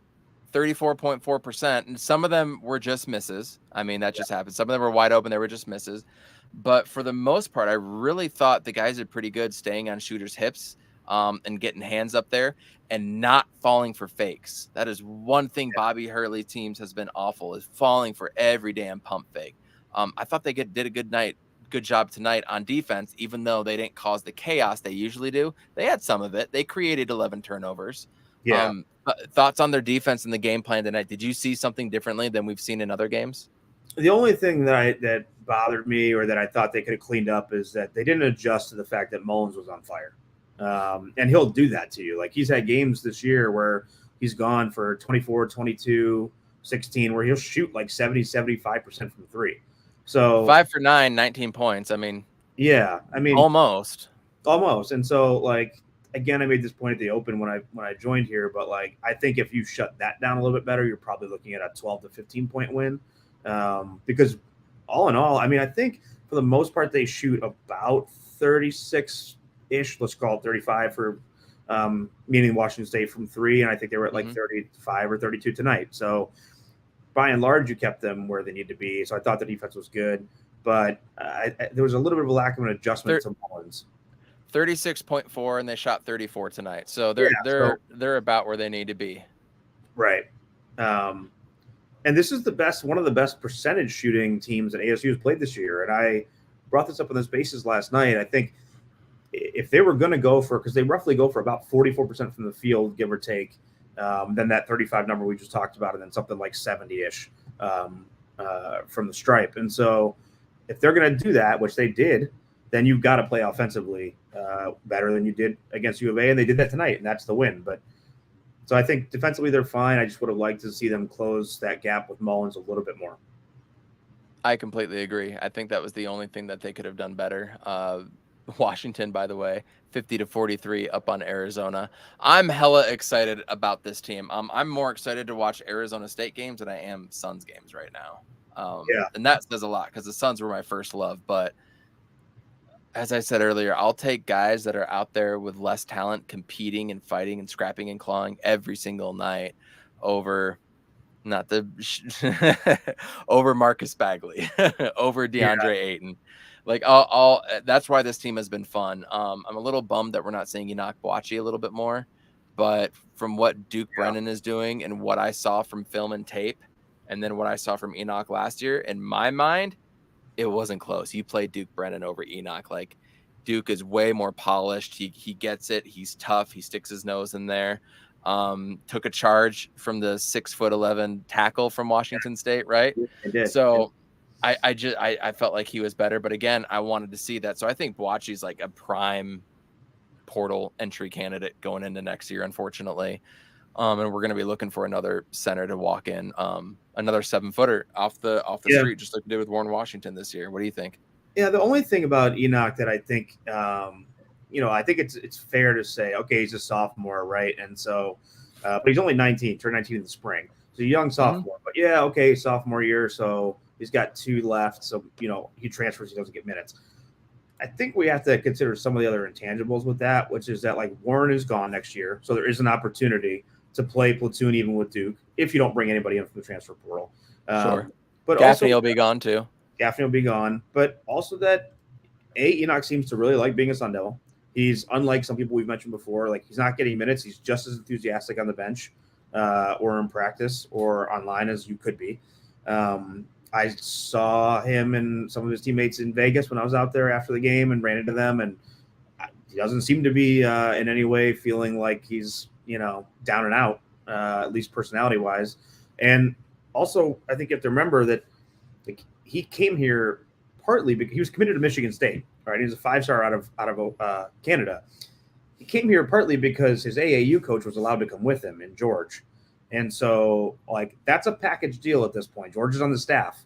Speaker 1: 34.4%. And some of them were just misses. I mean, that just happened. Some of them were wide open. They were just misses. But for the most part, I really thought the guys did pretty good staying on shooters' hips and getting hands up there and not falling for fakes. That is one thing Bobby Hurley teams has been awful, is falling for every damn pump fake. I thought they did a good job tonight on defense, even though they didn't cause the chaos they usually do. They had some of it. They created 11 turnovers. Yeah. Thoughts on their defense and the game plan tonight? Did you see something differently than we've seen in other games?
Speaker 5: The only thing that bothered me, or that I thought they could have cleaned up, is that they didn't adjust to the fact that Mullins was on fire. And he'll do that to you. Like, he's had games this year where he's gone for 24, 22, 16, where he'll shoot like 70, 75% from 3. So
Speaker 1: 5 for 9, 19 points. I mean, almost. And so, like, again, I made this point at the open when I joined here, but like, I think if you shut that down a little bit better, you're probably looking at a 12 to 15 point win. Because all in all, I mean, I think for the most part, they shoot about 36-ish, let's call it 35 for meaning Washington State from 3. And I think they were at like 35 or 32 tonight. So by and large, you kept them where they need to be. So I thought the defense was good, but there was a little bit of a lack of an adjustment to Mullins. 36.4, and they shot 34 tonight. So they're about where they need to be.
Speaker 5: Right. And this is one of the best percentage shooting teams that ASU has played this year. And I brought this up on the Spaces last night. I think if they were going to go for, because they roughly go for about 44% from the field, give or take, than that 35 number we just talked about, and then something like 70-ish from the stripe. And so if they're going to do that, which they did, then you've got to play offensively better than you did against U of A, and they did that tonight, and that's the win. But so I think defensively they're fine. I just would have liked to see them close that gap with Mullins a little bit more.
Speaker 1: I completely agree. I think that was the only thing that they could have done better. Washington, by the way, 50-43 up on Arizona. I'm hella excited about this team. I'm more excited to watch Arizona State games than I am Suns games right now. And that says a lot because the Suns were my first love. But as I said earlier, I'll take guys that are out there with less talent competing and fighting and scrapping and clawing every single night over over Marcus Bagley, over DeAndre Ayton. Like all that's why this team has been fun. I'm a little bummed that we're not seeing Enoch Boakye a little bit more, but from what Duke Brennan is doing and what I saw from film and tape, and then what I saw from Enoch last year, in my mind, it wasn't close. You played Duke Brennan over Enoch. Like Duke is way more polished. He gets it. He's tough. He sticks his nose in there. Took a charge from the 6'11" tackle from Washington State, right? So I felt like he was better, but again, I wanted to see that. So I think Boakye's like a prime portal entry candidate going into next year, unfortunately. And we're going to be looking for another center to walk in, another 7-footer off the street, just like we did with Warren Washington this year. What do you think?
Speaker 5: Yeah, the only thing about Enoch that I think, I think it's fair to say, okay, he's a sophomore, right? And so, but he's only 19, turned 19 in the spring. So a young sophomore. But yeah, okay, sophomore year, so he's got 2 left. So, he transfers, he doesn't get minutes. I think we have to consider some of the other intangibles with that, which is that like Warren is gone next year. So there is an opportunity to play platoon even with Duke if you don't bring anybody in from the transfer portal.
Speaker 1: Sure.
Speaker 5: But
Speaker 1: Gaffney will be gone too.
Speaker 5: Gaffney will be gone. But also that Enoch seems to really like being a Sun Devil. He's unlike some people we've mentioned before. Like he's not getting minutes. He's just as enthusiastic on the bench or in practice or online as you could be. I saw him and some of his teammates in Vegas when I was out there after the game and ran into them. And he doesn't seem to be in any way feeling like he's, down and out, at least personality wise. And also, I think you have to remember that he came here partly because he was committed to Michigan State. Right, he was a 5-star out of Canada. He came here partly because his AAU coach was allowed to come with him in George, and so like that's a package deal at this point. George is on the staff.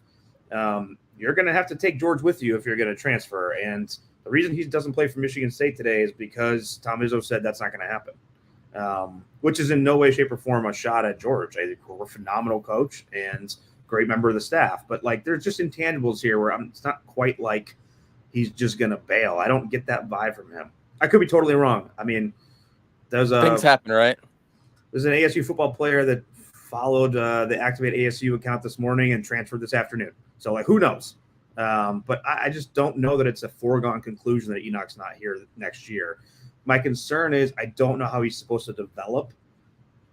Speaker 5: You're going to have to take George with you if you're going to transfer. And the reason he doesn't play for Michigan State today is because Tom Izzo said that's not going to happen, which is in no way, shape, or form a shot at George. I think we're a phenomenal coach and great member of the staff, but like there's just intangibles here where it's not quite like he's just going to bail. I don't get that vibe from him. I could be totally wrong. I mean, things
Speaker 1: happen, right?
Speaker 5: There's an ASU football player that followed the Activate ASU account this morning and transferred this afternoon. So, like, who knows? But I just don't know that it's a foregone conclusion that Enoch's not here next year. My concern is I don't know how he's supposed to develop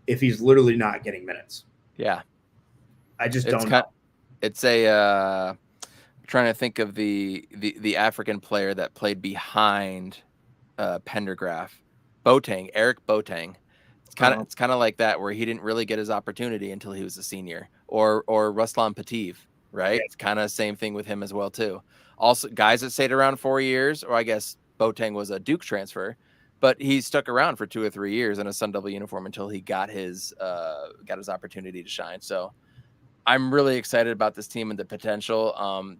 Speaker 5: if he's literally not getting minutes.
Speaker 1: Yeah.
Speaker 5: I just don't know.
Speaker 1: It's a trying to think of the African player that played behind Pendergraph, Eric Boateng. It's kind of like that where he didn't really get his opportunity until he was a senior, or Ruslan Pativ, right? Yeah. It's kind of same thing with him as well too. Also, guys that stayed around 4 years, or I guess Boateng was a Duke transfer, but he stuck around for 2 or 3 years in a Sun Devil uniform until he got his opportunity to shine. So I'm really excited about this team and the potential.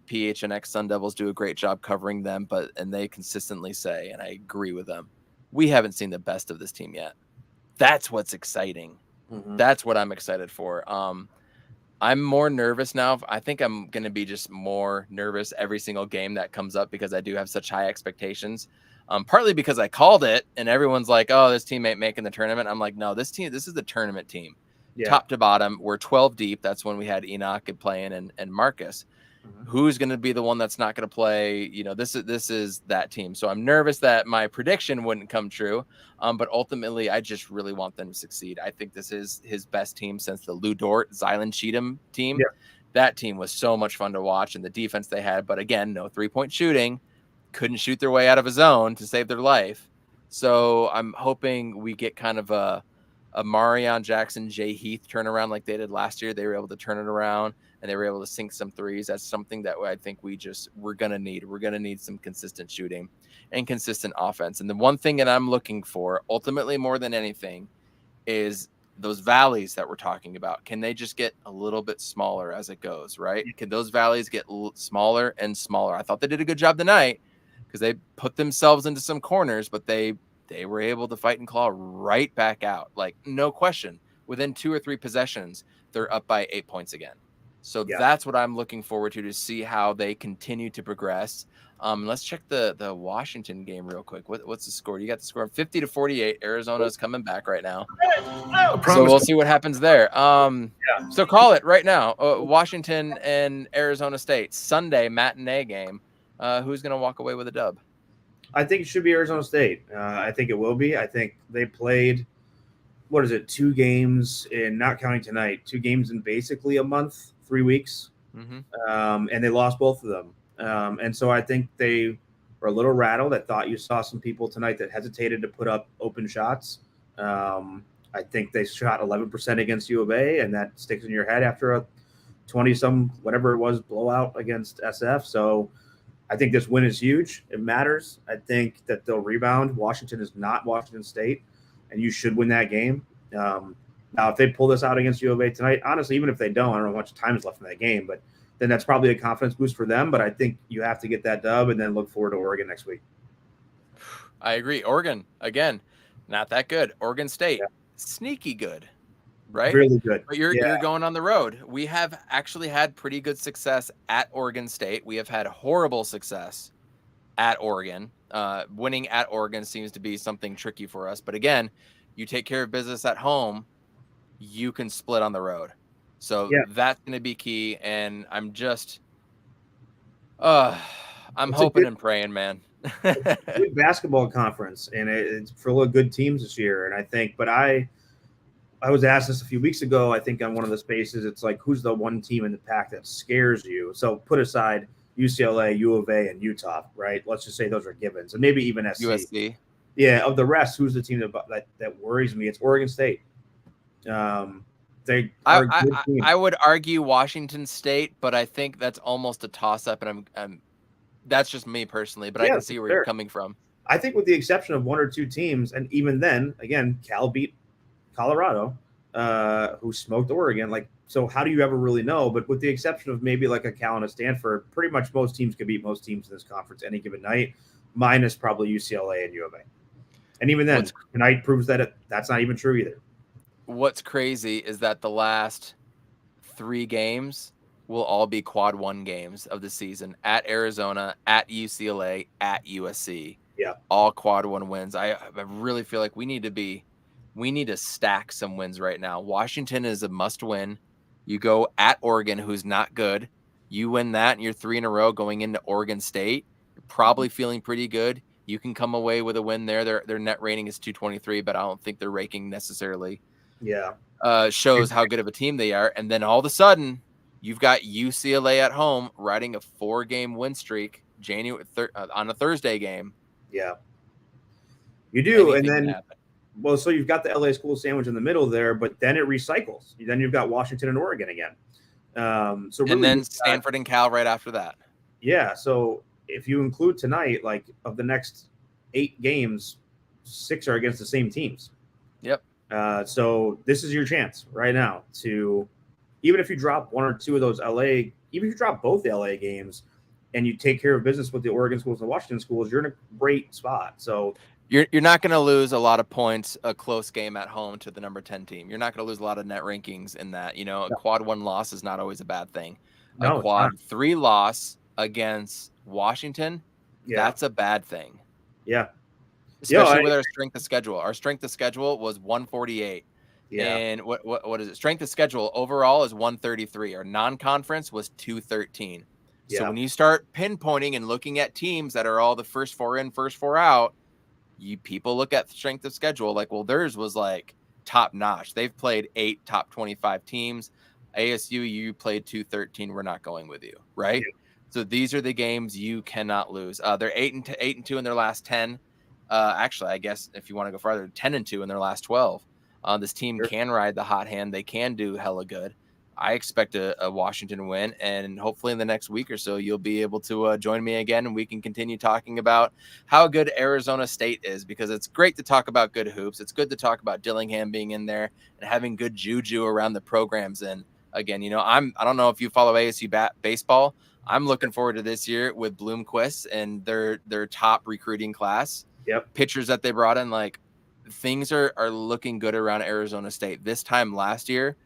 Speaker 1: PHNX Sun Devils do a great job covering them, and they consistently say, and I agree with them, we haven't seen the best of this team yet. That's what's exciting. Mm-hmm. That's what I'm excited for. I'm more nervous now. I think I'm going to be just more nervous every single game that comes up because I do have such high expectations. Partly because I called it and everyone's like, oh, this team ain't making the tournament. I'm like, no, this is the tournament team. Yeah. Top to bottom, we're 12 deep. That's when we had Enoch playing and Marcus. Mm-hmm. Who's going to be the one that's not going to play? This is that team. So I'm nervous that my prediction wouldn't come true. But ultimately, I just really want them to succeed. I think this is his best team since the Lou Dort, Zylan Cheatham team. Yeah. That team was so much fun to watch, and the defense they had. But again, no 3-point shooting. Couldn't shoot their way out of a zone to save their life. So I'm hoping we get kind of a a Marion Jackson, Jay Heath turnaround like they did last year. They were able to turn it around and they were able to sink some threes. That's something that I think we're going to need. We're going to need some consistent shooting and consistent offense. And the one thing that I'm looking for ultimately more than anything is those valleys that we're talking about. Can they just get a little bit smaller as it goes, right? Can those valleys get smaller and smaller? I thought they did a good job tonight because they put themselves into some corners, but they were able to fight and claw right back out. Like, no question. Within 2 or 3 possessions, they're up by 8 points again. So that's what I'm looking forward to see how they continue to progress. Let's check the Washington game real quick. What's the score? You got the score 50-48. Arizona is coming back right now. So we'll see what happens there. So call it right now. Washington and Arizona State Sunday matinee game. Who's going to walk away with a dub?
Speaker 5: I think it should be Arizona State. I think it will be. I think they played, 2 games in, not counting tonight, 2 games in basically a month, 3 weeks.
Speaker 1: Mm-hmm.
Speaker 5: And they lost both of them. And so I think they were a little rattled. I thought you saw some people tonight that hesitated to put up open shots. I think they shot 11% against U of A, and that sticks in your head after a 20-some, whatever it was, blowout against SF. So I think this win is huge. It matters. I think that they'll rebound. Washington is not Washington State, and you should win that game. Now, if they pull this out against U of A tonight, honestly, even if they don't, I don't know how much time is left in that game, but then that's probably a confidence boost for them. But I think you have to get that dub and then look forward to Oregon next week.
Speaker 1: I agree. Oregon, again, not that good. Oregon State, sneaky good, right?
Speaker 5: Really good.
Speaker 1: But you're going on the road. We have actually had pretty good success at Oregon State. We have had horrible success at Oregon. Winning at Oregon seems to be something tricky for us. But again, you take care of business at home, you can split on the road. So that's going to be key. And I'm just, I'm hoping and praying, man.
Speaker 5: Good basketball conference, and it's for good teams this year. And I think, but I was asked this a few weeks ago, I think on one of the spaces, it's like, who's the one team in the pack that scares you? So put aside UCLA, U of A, and Utah, right? Let's just say those are givens, and maybe even SC.
Speaker 1: USC.
Speaker 5: Yeah, of the rest, who's the team that worries me? It's Oregon State.
Speaker 1: I would argue Washington State, but I think that's almost a toss-up, and I'm that's just me personally, but I can see where you're coming from.
Speaker 5: I think with the exception of 1 or 2 teams, and even then, again, Cal beat Colorado, who smoked Oregon. Like, so how do you ever really know? But with the exception of maybe like a Cal and a Stanford, pretty much most teams can beat most teams in this conference any given night, minus probably UCLA and U of A. And even then, tonight proves that that's not even true either.
Speaker 1: What's crazy is that the last 3 games will all be quad 1 games of the season at Arizona, at UCLA, at USC.
Speaker 5: Yeah.
Speaker 1: All quad 1 wins. I really feel like we need to stack some wins right now. Washington is a must win. You go at Oregon, who's not good. You win that and you're 3 in a row going into Oregon State. You're probably feeling pretty good. You can come away with a win there. Their net rating is 223, but I don't think their ranking necessarily shows how good of a team they are. And then all of a sudden, you've got UCLA at home riding a 4-game win streak on a Thursday game.
Speaker 5: Yeah, you do. And then, so you've got the LA school sandwich in the middle there, but then it recycles. Then you've got Washington and Oregon again. So really,
Speaker 1: and then Stanford and Cal right after that.
Speaker 5: Yeah. So if you include tonight, like of the next 8 games, 6 are against the same teams.
Speaker 1: Yep.
Speaker 5: So this is your chance right now to, even if you drop 1 or 2 of those even if you drop both the LA games and you take care of business with the Oregon schools and the Washington schools, you're in a great spot. So
Speaker 1: you're not going to lose a lot of points, a close game at home to the number 10 team. You're not going to lose a lot of net rankings in that. A quad 1 loss is not always a bad thing. A quad 3 loss against Washington, that's a bad thing.
Speaker 5: Yeah.
Speaker 1: Especially with our strength of schedule. Our strength of schedule was 148. Yeah. And what is it? Strength of schedule overall is 133. Our non-conference was 213. Yeah. So when you start pinpointing and looking at teams that are all the first 4 in, first 4 out, people look at the strength of schedule like, well, theirs was like top notch. They've played 8 top 25 teams. ASU, you played 213. We're not going with you, right? Yeah. So these are the games you cannot lose. They're 8-2 in their last 10. Actually, I guess if you want to go farther, 10-2 in their last 12. This team
Speaker 5: Sure.
Speaker 1: can ride the hot hand. They can do hella good. I expect a Washington win, and hopefully in the next week or so, you'll be able to join me again, and we can continue talking about how good Arizona State is, because it's great to talk about good hoops. It's good to talk about Dillingham being in there and having good juju around the programs. And again, I don't know if you follow ASU baseball. I'm looking forward to this year with Bloomquist and their top recruiting class.
Speaker 5: Yep.
Speaker 1: Pitchers that they brought in, like, things are looking good around Arizona State. This time last year,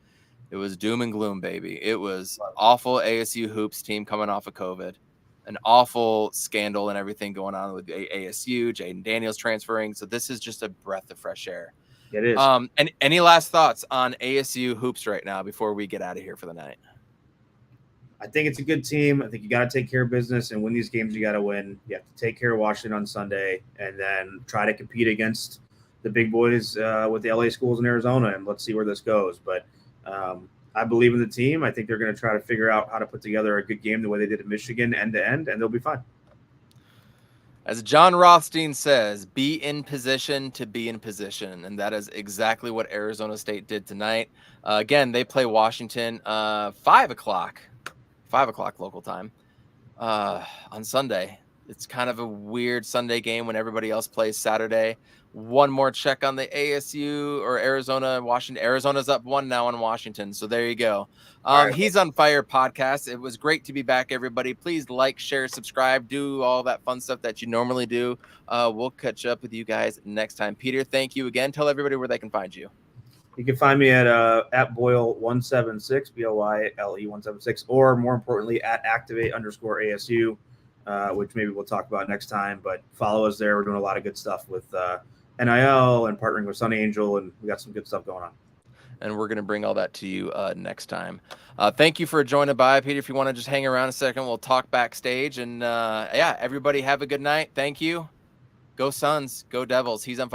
Speaker 1: it was doom and gloom, baby. It was awful ASU Hoops team coming off of COVID, an awful scandal and everything going on with ASU, Jaden Daniels transferring. So this is just a breath of fresh air.
Speaker 5: It is.
Speaker 1: And any last thoughts on ASU Hoops right now before we get out of here for the night?
Speaker 5: I think it's a good team. I think you got to take care of business and win these games. You got to win. You have to take care of Washington on Sunday and then try to compete against the big boys with the LA schools in Arizona. And let's see where this goes. But I believe in the team. I think they're going to try to figure out how to put together a good game the way they did in Michigan end to end, and they'll be fine.
Speaker 1: As John Rothstein says, be in position to be in position. And that is exactly what Arizona State did tonight. Again, they play Washington 5 o'clock local time on Sunday. It's kind of a weird Sunday game when everybody else plays Saturday. One more check on the ASU or Arizona, Washington. Arizona's up 1 now on Washington. So there you go. He's on Fire podcast. It was great to be back, everybody. Please like, share, subscribe, do all that fun stuff that you normally do. We'll catch up with you guys next time. Peter, thank you again. Tell everybody where they can find you.
Speaker 5: You can find me at Boyle176, BOYLE176, or more importantly, at activate_ASU, which maybe we'll talk about next time. But follow us there. We're doing a lot of good stuff with NIL and partnering with Sunny Angel, and we got some good stuff going on.
Speaker 1: And we're going to bring all that to you next time. Thank you for joining by, Peter. If you want to just hang around a second, we'll talk backstage. And everybody have a good night. Thank you. Go Suns. Go Devils. He's on Fire.